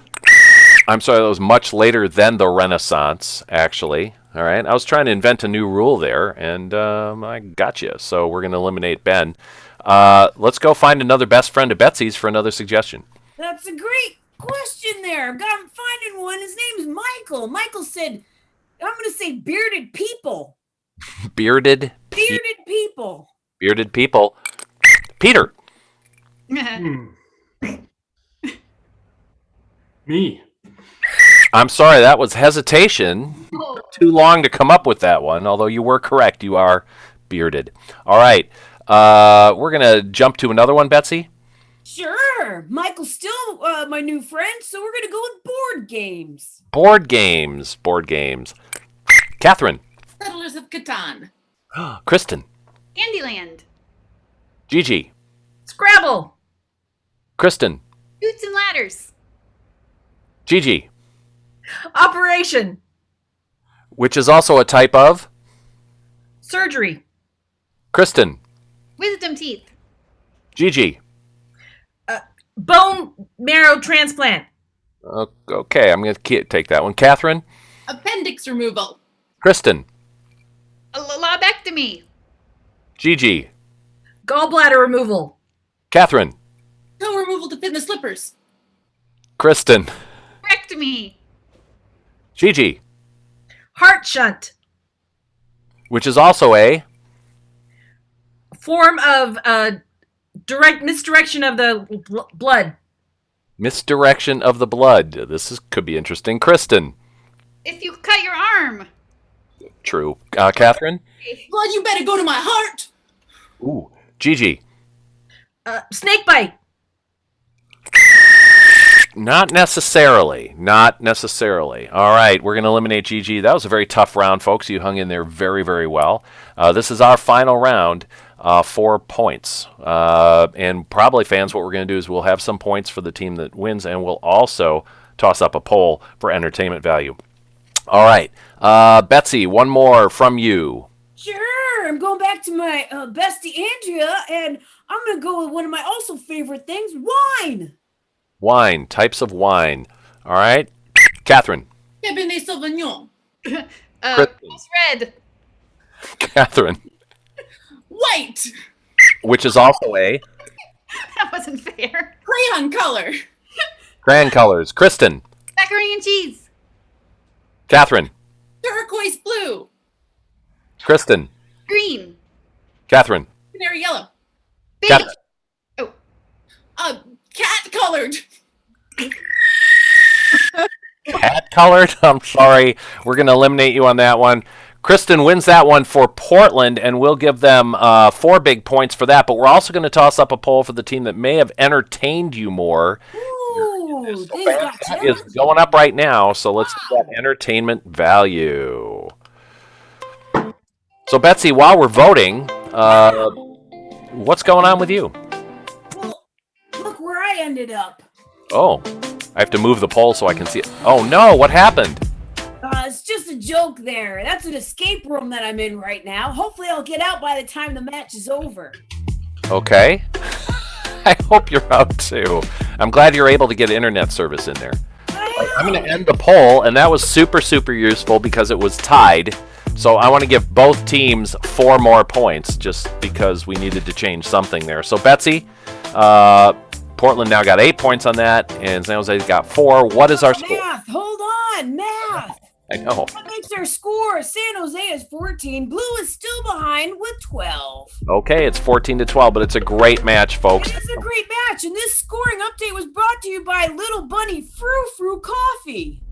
I'm sorry, that was much later than the Renaissance, actually. All right. I was trying to invent a new rule there, and I got you. So we're going to eliminate Ben. Let's go find another best friend of Betsy's for another suggestion. That's a great question there. I'm finding one. His name's Michael. Michael said, I'm going to say bearded people. Bearded People. Bearded people. Peter. Me. I'm sorry, that was hesitation. Too long to come up with that one, although you were correct. You are bearded. All right. We're going to jump to another one, Betsy. Sure. Michael's still my new friend, so we're going to go with board games. Board games. Catherine. Settlers of Catan. Kristen. Candyland. Gigi. Scrabble. Kristen. Shoots and ladders. Gigi. Operation. Which is also a type of. Surgery. Kristen. Wisdom teeth. Gigi. Bone marrow transplant. Okay, I'm going to take that one. Catherine. Appendix removal. Kristen. A lobectomy. Gigi. Gallbladder removal. Catherine. Toe removal to fit in the slippers. Kristen. Rectomy. Gigi. Heart shunt. Which is also a. Form of direct misdirection of the blood. Misdirection of the blood. Could be interesting. Kristen. If you cut your arm. True. Catherine. Blood, you better go to my heart. Ooh. Gigi. Snake bite. Not necessarily. All right, we're going to eliminate Gigi. That was a very tough round, folks. You hung in there very, very well. This is our final round, 4 points. And probably, fans, what we're going to do is we'll have some points for the team that wins, and we'll also toss up a poll for entertainment value. All right, Betsy, one more from you. Sure. I'm going back to my bestie Andrea, and I'm going to go with one of my also favorite things, wine. Wine, types of wine. All right, Catherine. Cabernet Sauvignon. Most red. Catherine. White. Which is also a. That wasn't fair. Crayon color. Grand colors. Kristen. Macaroni and cheese. Catherine. Turquoise blue. Kristen. Green. Catherine. Canary yellow. Catherine. Cat colored. Cat colored? I'm sorry. We're going to eliminate you on that one. Kristen wins that one for Portland, and we'll give them 4 big points for that. But we're also going to toss up a poll for the team that may have entertained you more. Ooh, this got That is going up right now, so let's get that entertainment value. So, Betsy, while we're voting, what's going on with you? Look where I ended up. Oh, I have to move the poll so I can see it. Oh, no, what happened? It's just a joke there. That's an escape room that I'm in right now. Hopefully I'll get out by the time the match is over. Okay. I hope you're out too. I'm glad you're able to get internet service in there. I'm going to end the poll, and that was super, super useful because it was tied. So I want to give both teams 4 more points just because we needed to change something there. So Betsy, Portland now got 8 points on that, and San Jose's got 4. What is our score? Math, hold on, math. I know. What makes our score? San Jose is 14. Blue is still behind with 12. Okay, it's 14-12, but it's a great match, folks. It's a great match, and this scoring update was brought to you by Little Bunny Frou Frou Coffee.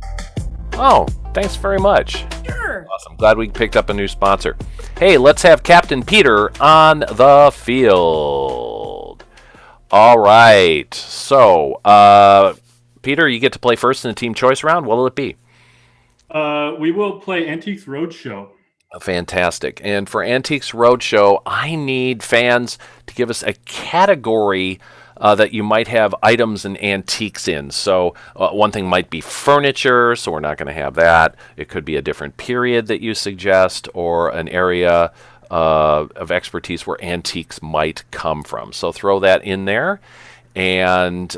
Oh, thanks very much. Sure. Awesome. Glad we picked up a new sponsor. Hey, let's have Captain Peter on the field. All right. So, Peter, you get to play first in the team choice round. What will it be? We will play Antiques Roadshow. Fantastic. And for Antiques Roadshow, I need fans to give us a category that you might have items and antiques in. So one thing might be furniture, so we're not going to have that. It could be a different period that you suggest or an area of expertise where antiques might come from. So throw that in there. And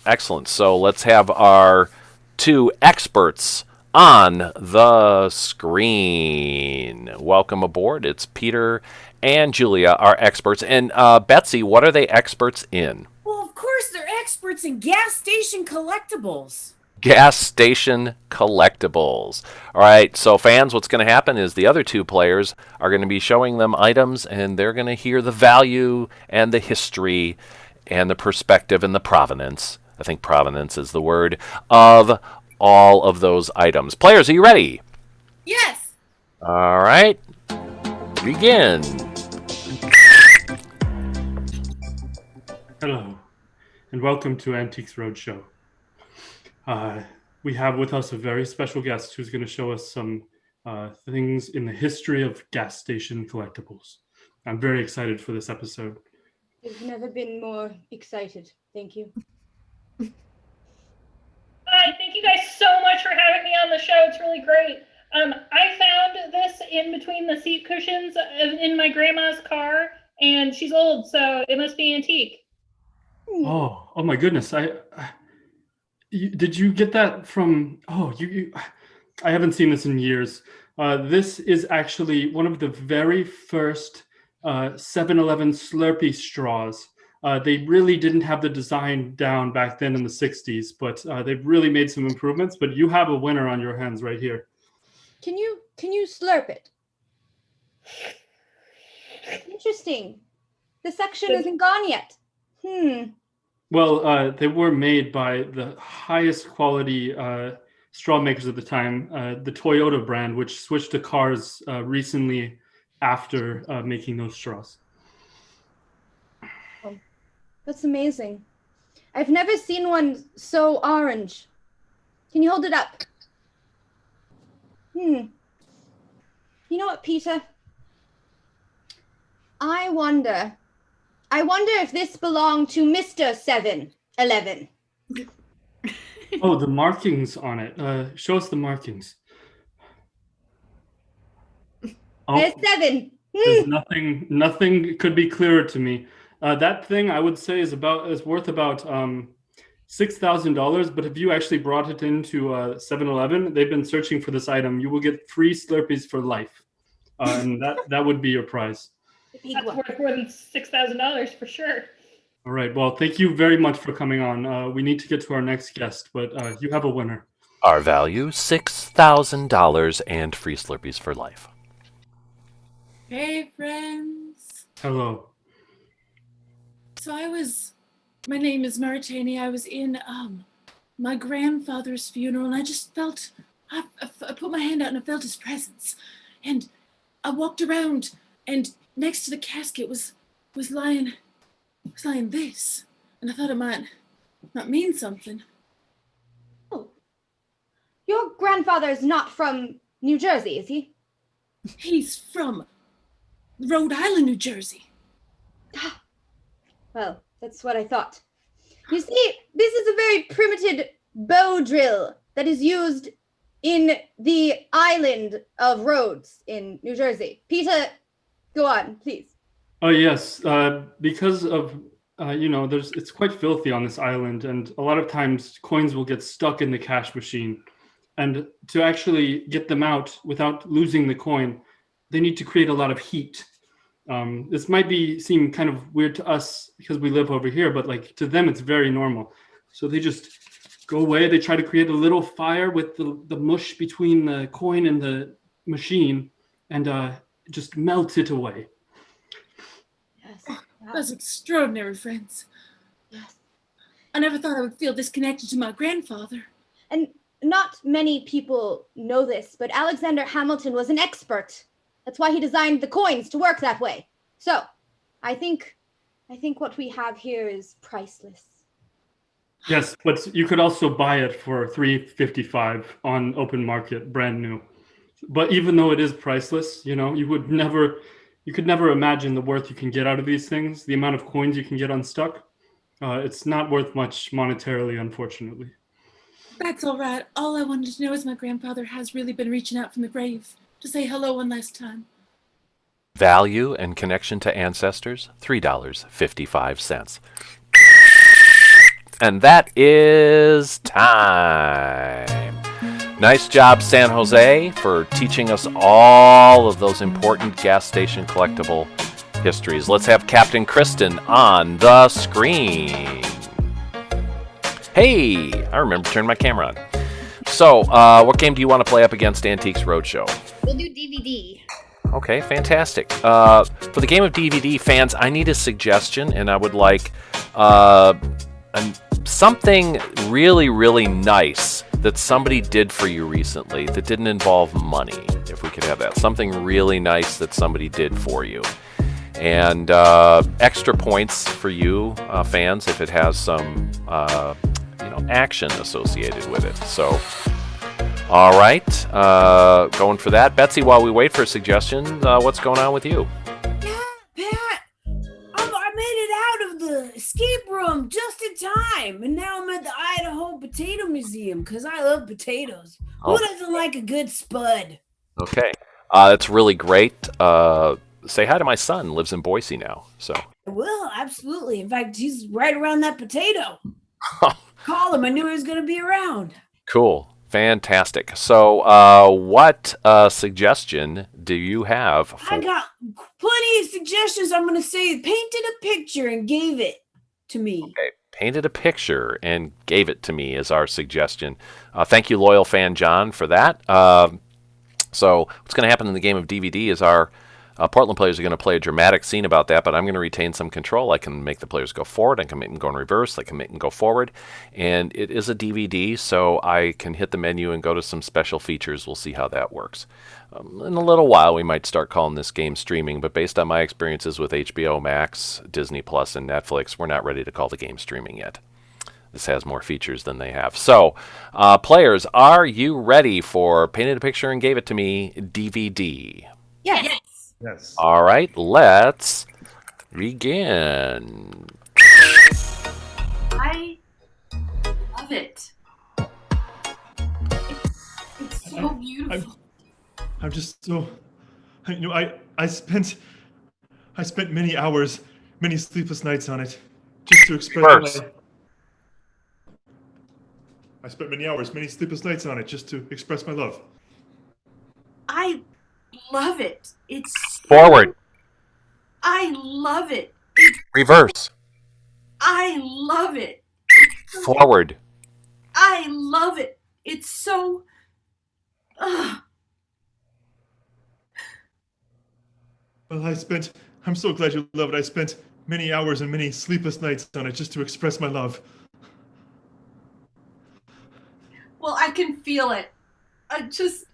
excellent. So let's have our 2 experts on the screen. Welcome aboard. It's Peter and Julia, our experts. And Betsy, what are they experts in? Well, of course, they're experts in gas station collectibles. Gas station collectibles. All right, so fans, what's going to happen is the other 2 players are going to be showing them items, and they're going to hear the value and the history and the perspective and the provenance. I think provenance is the word of all of those items. Players, are you ready? Yes. All right. Begin. Hello, and welcome to Antiques Roadshow. We have with us a very special guest who's going to show us some things in the history of gas station collectibles. I'm very excited for this episode. I've never been more excited. Thank you. Hi, thank you guys so much for having me on the show. It's really great. I found this in between the seat cushions in my grandma's car, and she's old, so it must be antique. Oh my goodness! Did you get that from? I haven't seen this in years. This is actually one of the very first 7-Eleven Slurpee straws. They really didn't have the design down back then in the 60s, but they've really made some improvements. But you have a winner on your hands right here. Can you slurp it? Interesting. The suction isn't gone yet. Well, they were made by the highest quality straw makers at the time, the Toyota brand, which switched to cars recently after making those straws. Oh, that's amazing. I've never seen one so orange. Can you hold it up? You know what, Peter? I wonder if this belonged to Mr. 7-Eleven. Oh, the markings on it. Show us the markings. Oh, There's 7. There's nothing could be clearer to me. That thing I would say is worth about $6,000. But if you actually brought it into 7-Eleven, they've been searching for this item. You will get free Slurpees for life, and that would be your prize. That's worth more than $6,000 for sure. All right. Well, thank you very much for coming on. We need to get to our next guest, but you have a winner. Our value, $6,000 and free Slurpees for life. Hey, friends. Hello. So my name is Maritani. I was in my grandfather's funeral, and I just felt, I put my hand out and I felt his presence. And I walked around, and next to the casket was lying this. And I thought it might mean something. Your grandfather is not from New Jersey, is he? He's from Rhode Island, New Jersey. Well, that's what I thought. You see, this is a very primitive bow drill that is used in the island of Rhodes in New Jersey. Peter, go on, please. Oh yes, because of it's quite filthy on this island, and a lot of times coins will get stuck in the cash machine. And to actually get them out without losing the coin, they need to create a lot of heat. This might seem kind of weird to us because we live over here, but like to them, it's very normal. So they just go away. They try to create a little fire with the mush between the coin and the machine, and just melt it away. Yes. That's extraordinary, friends. Yes. I never thought I would feel this connected to my grandfather. And not many people know this, but Alexander Hamilton was an expert. That's why he designed the coins to work that way. So, I think what we have here is priceless. Yes, but you could also buy it for $3.55 on open market, brand new. But even though it is priceless, you could never imagine the worth you can get out of these things, the amount of coins you can get unstuck. It's not worth much monetarily, unfortunately. That's all right. All I wanted to know is my grandfather has really been reaching out from the grave to say hello one last time. Value and connection to ancestors, $3.55. And that is time. Nice job, San Jose, for teaching us all of those important gas station collectible histories. Let's have Captain Kristen on the screen. Hey, I remember turning my camera on. So, what game do you want to play up against Antiques Roadshow? We'll do DVD. Okay, fantastic. For the game of DVD, fans, I need a suggestion, and I would like something really, really nice that somebody did for you recently that didn't involve money, if we could have that. Something really nice that somebody did for you. And extra points for you, fans, if it has some action associated with it. So, all right, going for that. Betsy, while we wait for a suggestion, what's going on with you? Pat, I made it out of the escape room just in time, and now I'm at the Idaho Potato Museum because I love potatoes. Oh. Who doesn't like a good spud? Okay, that's really great. Say hi to my son. Lives in Boise now. So. I will, absolutely. In fact, he's right around that potato. Call him. I knew he was going to be around. Cool. Fantastic. So, what suggestion do you have? I got plenty of suggestions. I'm going to say painted a picture and gave it to me. Okay. Painted a picture and gave it to me is our suggestion. Thank you, loyal fan John, for that. So, what's going to happen in the game of DVD is our Portland players are going to play a dramatic scene about that, but I'm going to retain some control. I can make the players go forward. I can make them go in reverse. I can make them go forward. And it is a DVD, so I can hit the menu and go to some special features. We'll see how that works. In a little while, we might start calling this game streaming, but based on my experiences with HBO Max, Disney Plus, and Netflix, we're not ready to call the game streaming yet. This has more features than they have. So, players, are you ready for Painted a Picture and Gave It to Me DVD? Yes. Yes. All right, let's begin. I love it. It's so beautiful. I'm just so, I spent many hours, many sleepless nights on it, just to express I spent many hours, many sleepless nights on it, just to express my love. I love it. It's Forward. I love it. Reverse. I love it. Forward. I love it. It's so. Well, I'm so glad you love it. I spent many hours and many sleepless nights on it just to express my love. Well, I can feel it. Just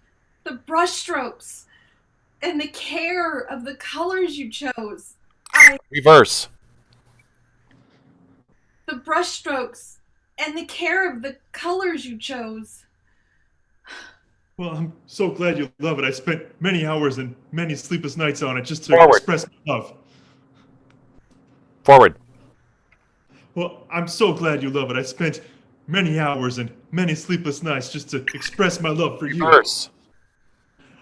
the brush strokes and the care of the colors you chose. Reverse. The brush strokes and the care of the colors you chose. Well, I'm so glad you love it. I spent many hours and many sleepless nights on it just to Forward. express my love. Forward. Well, I'm so glad you love it. I spent many hours and many sleepless nights just to express my love for you. Reverse.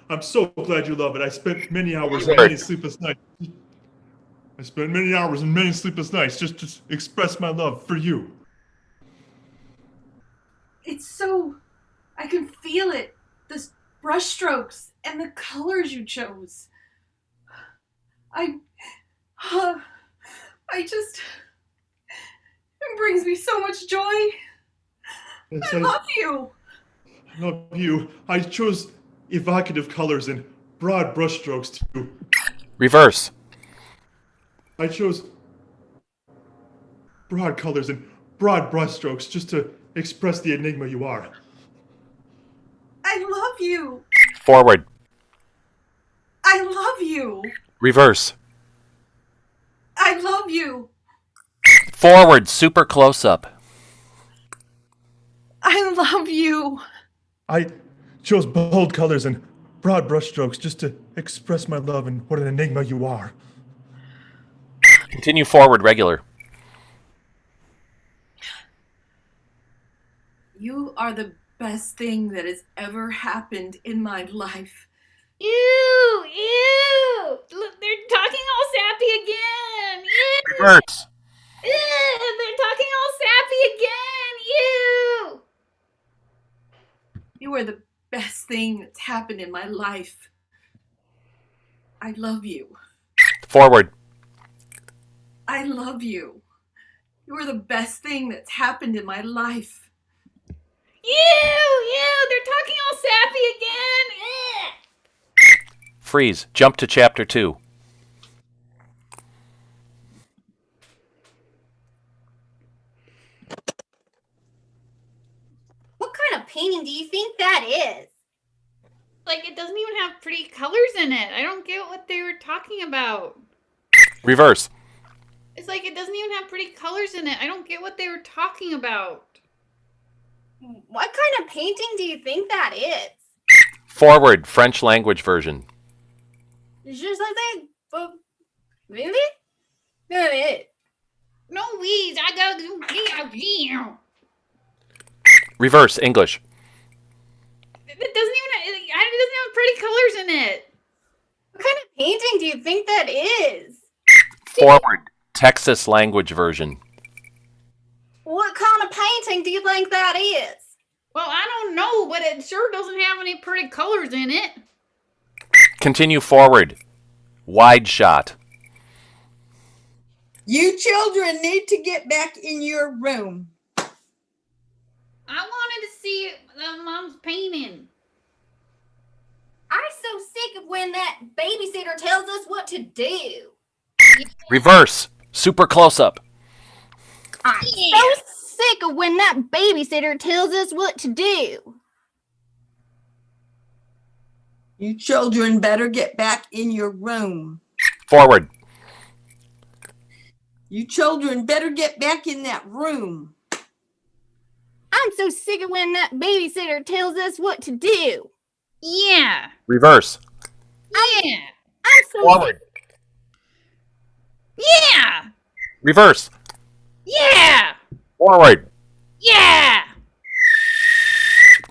I'm so glad you love it. I spent many hours and Reverse. many sleepless nights. I spent many hours and many sleepless nights just to express my love for you. It's so. I can feel it. The brush strokes and the colors you chose. I just. It brings me so much joy. Yes, I love you. I love you. I chose evocative colors and broad brushstrokes too. Reverse. I chose broad colors and broad brushstrokes just to express the enigma you are. I love you. Forward. I love you. Reverse. I love you. Forward. Super close up. I love you. I chose bold colors and broad brushstrokes just to express my love and what an enigma you are. Continue forward. Regular. You are the best thing that has ever happened in my life. Ew! Ew! Look, they're talking all sappy again. Ew! Reverse. Ew! They're talking all sappy again. Ew! You are the best thing that's happened in my life. I love you. Forward. I love you. You are the best thing that's happened in my life. Ew! Ew! They're talking all sappy again. Freeze. Jump to chapter 2. What kind of painting do you think that is? Like, it doesn't even have pretty colors in it. I don't get what they were talking about. Reverse. It's like it doesn't even have pretty colors in it. I don't get what they were talking about. What kind of painting do you think that is? Forward. French language version. Je sais really? That it. No weeds. I gotta do. Reverse. English. It doesn't have pretty colors in it. What kind of painting do you think that is? Forward. Texas language version. What kind of painting do you think that is? Well, I don't know, but it sure doesn't have any pretty colors in it. Continue forward. Wide shot. You children need to get back in your room. I wanted to see Mom's painting. I'm so sick of when that babysitter tells us what to do. Reverse. Super close up. I'm so sick of when that babysitter tells us what to do. You children better get back in your room. Forward. You children better get back in that room. I'm so sick of when that babysitter tells us what to do. Yeah. Reverse. Yeah. I'm so Forward. Yeah. Reverse. Yeah. Forward. Yeah.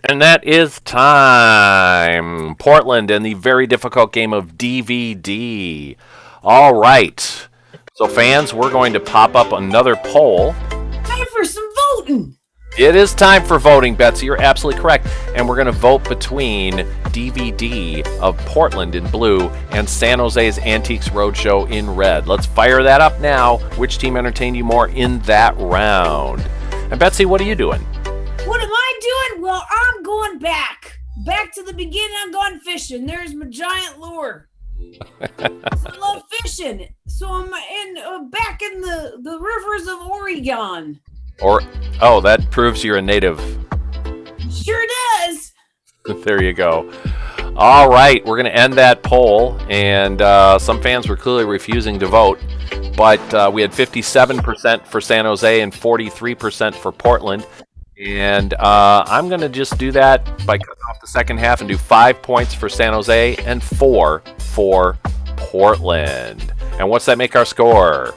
And that is time. Portland and the very difficult game of DVD. All right. So fans, we're going to pop up another poll. Time for some voting. It is time for voting, Betsy. You're absolutely correct. And we're going to vote between DVD of Portland in blue and San Jose's Antiques Roadshow in red. Let's fire that up now. Which team entertained you more in that round? And Betsy, what are you doing? What am I doing? Well, I'm going going back to the beginning. I'm going fishing. There's my giant lure. I love fishing, so I'm back in the rivers of Oregon. That proves you're a native. Sure does. There you go. All right, we're going to end that poll, and some fans were clearly refusing to vote, but we had 57% for San Jose and 43% for Portland, and I'm going to just do that by cutting off the second half and do 5 points for San Jose and 4 for Portland. And what's that make our score?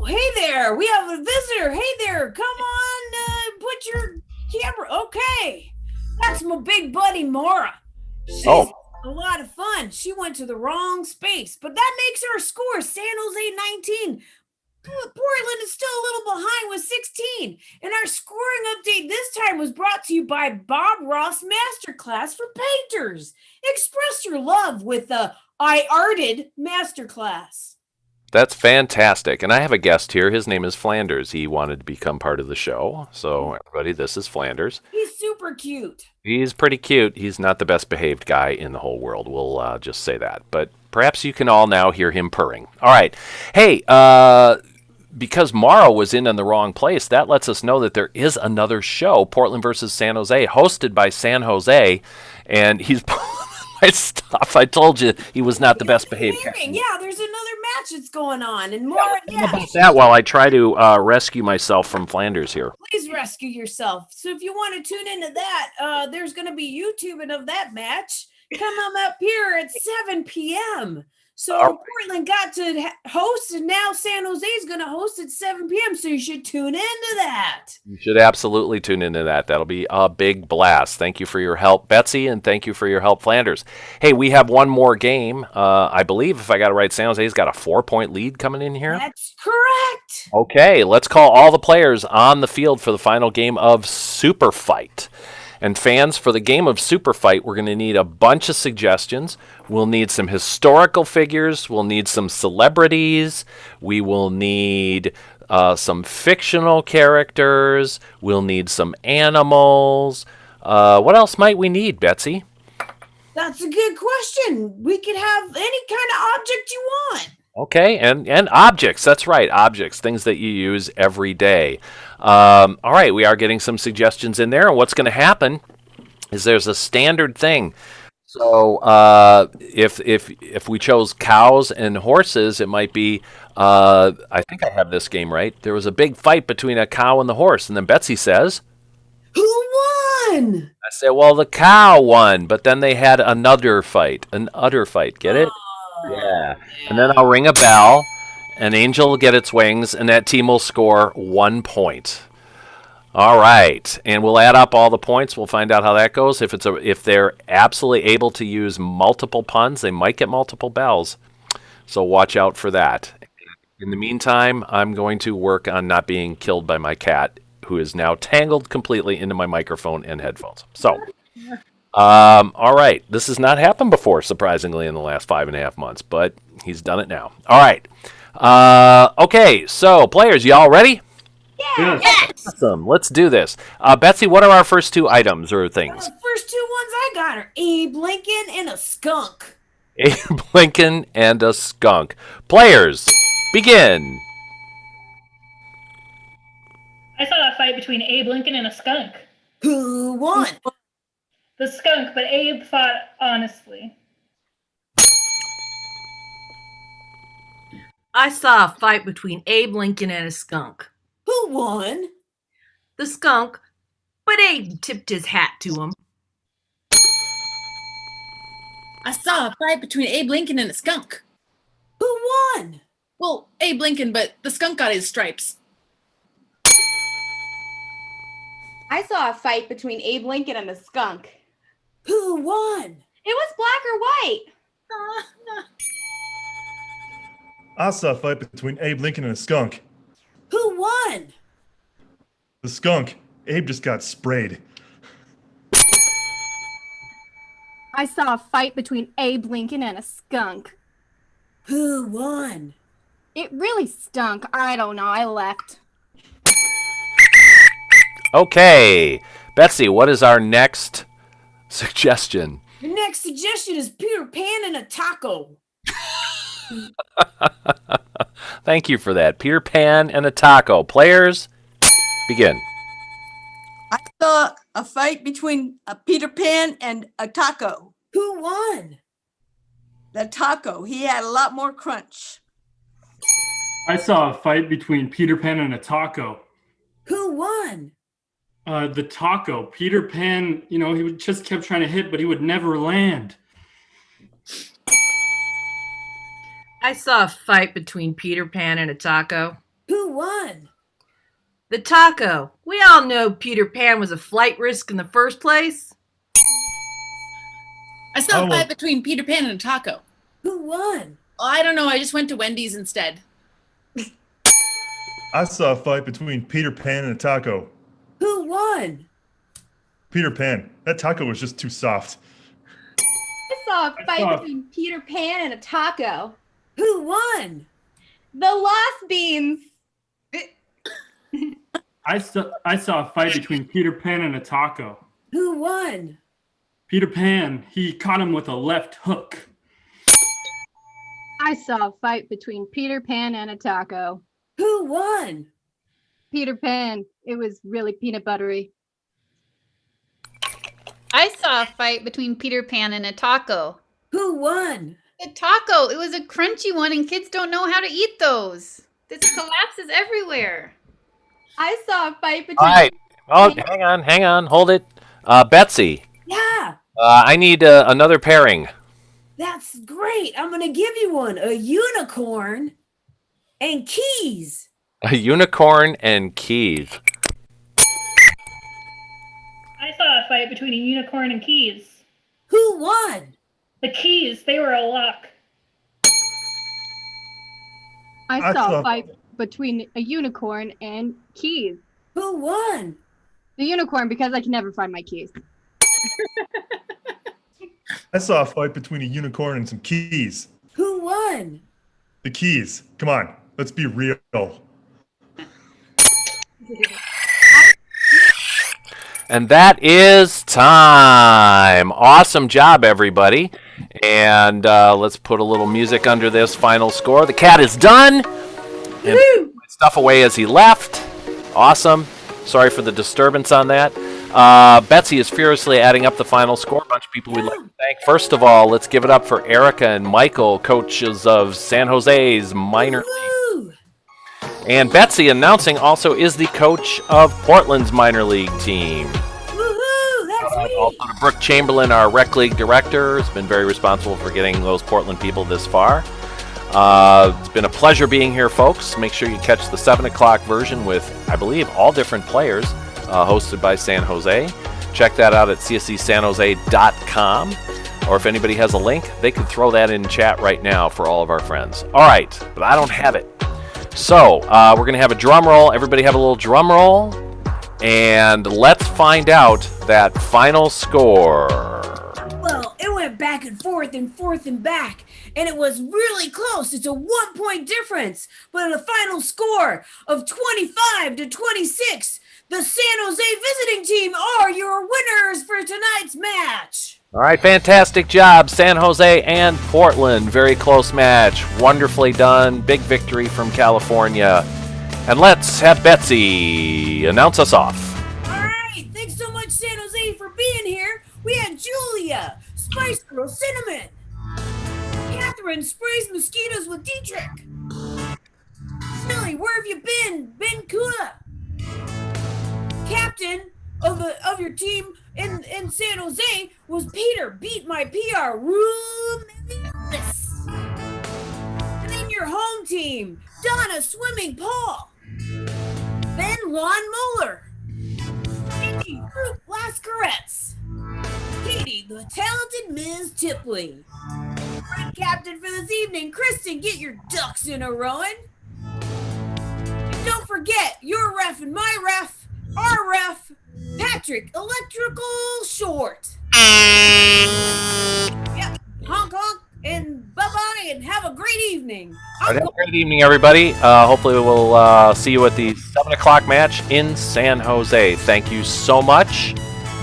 Hey there, we have a visitor. Hey there, come on, put your camera. Okay, that's my big buddy Mara. She's a lot of fun. She went to the wrong space, but that makes our score San Jose 19. Portland is still a little behind with 16. And our scoring update this time was brought to you by Bob Ross Masterclass for Painters. Express your love with the I Arted Masterclass. That's fantastic. And I have a guest here. His name is Flanders. He wanted to become part of the show. So, everybody, this is Flanders. He's super cute. He's pretty cute. He's not the best behaved guy in the whole world. We'll just say that. But perhaps you can all now hear him purring. All right. Hey, because Mara was in the wrong place, that lets us know that there is another show, Portland versus San Jose, hosted by San Jose. And he's my stuff. I told you he was not the best behaved guy. Yeah, there's another match that's going on. And Mara, About that while I try to rescue myself from Flanders here. please rescue yourself. So if you want to tune into that, there's going to be YouTubing of that match. Come on up here at 7 p.m. So Portland got to host, and now San Jose is going to host at 7 p.m. So you should tune into that. You should absolutely tune into that. That'll be a big blast. Thank you for your help, Betsy, and thank you for your help, Flanders. Hey, we have one more game. I believe, if I got it right, San Jose's got a 4-point lead coming in here. That's correct. Okay, let's call all the players on the field for the final game of Super Fight. And fans, for the game of Super Fight, we're going to need a bunch of suggestions. We'll need some historical figures. We'll need some celebrities. We will need some fictional characters. We'll need some animals. What else might we need, Betsy? That's a good question. We could have any kind of object you want. Okay, and objects. That's right, objects, things that you use every day. All right, we are getting some suggestions in there, and what's going to happen is there's a standard thing. So if we chose cows and horses, it might be, I think I have this game right. There was a big fight between a cow and the horse, and then Betsy says, "Who won?" I say, well, the cow won, but then they had another fight, get it? Yeah. And then I'll ring a bell, an angel will get its wings, and that team will score 1 point. All right. And we'll add up all the points. We'll find out how that goes. If they're absolutely able to use multiple puns, they might get multiple bells. So watch out for that. In the meantime, I'm going to work on not being killed by my cat, who is now tangled completely into my microphone and headphones. So... all right. This has not happened before, surprisingly, in the last 5.5 months, but he's done it now. All right. Okay. So, players, y'all ready? Yeah. Yes. Awesome. Let's do this. Betsy, what are our first two items or things? The first two ones I got are Abe Lincoln and a skunk. Abe Lincoln and a skunk. Players, begin. I saw a fight between Abe Lincoln and a skunk. Who won? The skunk, but Abe fought honestly. I saw a fight between Abe Lincoln and a skunk. Who won? The skunk, but Abe tipped his hat to him. I saw a fight between Abe Lincoln and a skunk. Who won? Well, Abe Lincoln, but the skunk got his stripes. I saw a fight between Abe Lincoln and a skunk. Who won? It was black or white. I saw a fight between Abe Lincoln and a skunk. Who won? The skunk. Abe just got sprayed. I saw a fight between Abe Lincoln and a skunk. Who won? It really stunk. I don't know. I left. Okay, Betsy, what is our next suggestion? The next suggestion is Peter Pan and a taco. Thank you for that. Peter Pan and a taco. Players, begin. I saw a fight between a Peter Pan and a taco. Who won? The taco. He had a lot more crunch. I saw a fight between Peter Pan and a taco. Who won? The taco. Peter Pan, he would just kept trying to hit, but he would never land. I saw a fight between Peter Pan and a taco. Who won? The taco. We all know Peter Pan was a flight risk in the first place. I saw a fight between Peter Pan and a taco. Who won? Oh, I don't know. I just went to Wendy's instead. I saw a fight between Peter Pan and a taco. Who won? Peter Pan. That taco was just too soft. I saw a fight between Peter Pan and a taco. Who won? The Lost Beans. I saw a fight between Peter Pan and a taco. Who won? Peter Pan, he caught him with a left hook. I saw a fight between Peter Pan and a taco. Who won? Peter Pan. It was really peanut buttery. I saw a fight between Peter Pan and a taco. Who won? The taco. It was a crunchy one, and kids don't know how to eat those. This collapses everywhere. I saw a fight between. All right. Oh, hang on. Hold it. Betsy. Yeah. I need another pairing. That's great. I'm going to give you one. A unicorn and keys. A unicorn and keys. I saw a fight between a unicorn and keys. Who won? The keys, they were a lock. I saw a fight between a unicorn and keys. Who won? The unicorn, because I can never find my keys. I saw a fight between a unicorn and some keys. Who won? The keys. Come on, let's be real. And that is time. Awesome job, everybody. And let's put a little music under this final score. The cat is done. And put stuff away as he left. Awesome. Sorry for the disturbance on that. Betsy is furiously adding up the final score. A bunch of people we'd like to thank. First of all, let's give it up for Erica and Michael, coaches of San Jose's minor league. And Betsy, announcing, also is the coach of Portland's minor league team. Woohoo! That's me. Also to Brooke Chamberlain, our rec league director, has been very responsible for getting those Portland people this far. It's been a pleasure being here, folks. Make sure you catch the 7 o'clock version with, I believe, all different players, hosted by San Jose. Check that out at cscsanjose.com. Or if anybody has a link, they could throw that in chat right now for all of our friends. All right, but I don't have it. So we're going to have a drum roll. Everybody have a little drum roll. And let's find out that final score. Well, it went back and forth and back, and it was really close. It's a 1-point difference, but a final score of 25-26. The San Jose visiting team are your winners for tonight's match. All right, fantastic job, San Jose and Portland. Very close match. Wonderfully done. Big victory from California. And let's have Betsy announce us off. All right, thanks so much, San Jose, for being here. We had Julia, Spice Girl Cinnamon. Catherine sprays mosquitoes with Dietrich. Smelly, where have you been? Ben Kula. Captain of your team in San Jose was Peter, beat my PR, Rumelis. And then your home team, Donna, Swimming Paul, Ben, Lawn Mower, Katie, Group Lascaretz, Katie, the talented Ms. Tipley. Red captain for this evening, Kristen, get your ducks in a rowing. And don't forget, your ref and my ref, our ref, Patrick, Electrical Short. Yep, honk honk, and bye-bye, and have a great evening. All right, have a great evening, everybody. Hopefully we'll see you at the 7 11 o'clock match in San Jose. Thank you so much.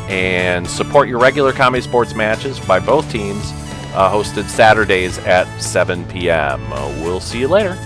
And support your regular Comedy Sports matches by both teams, hosted Saturdays at 7 p.m. We'll see you later.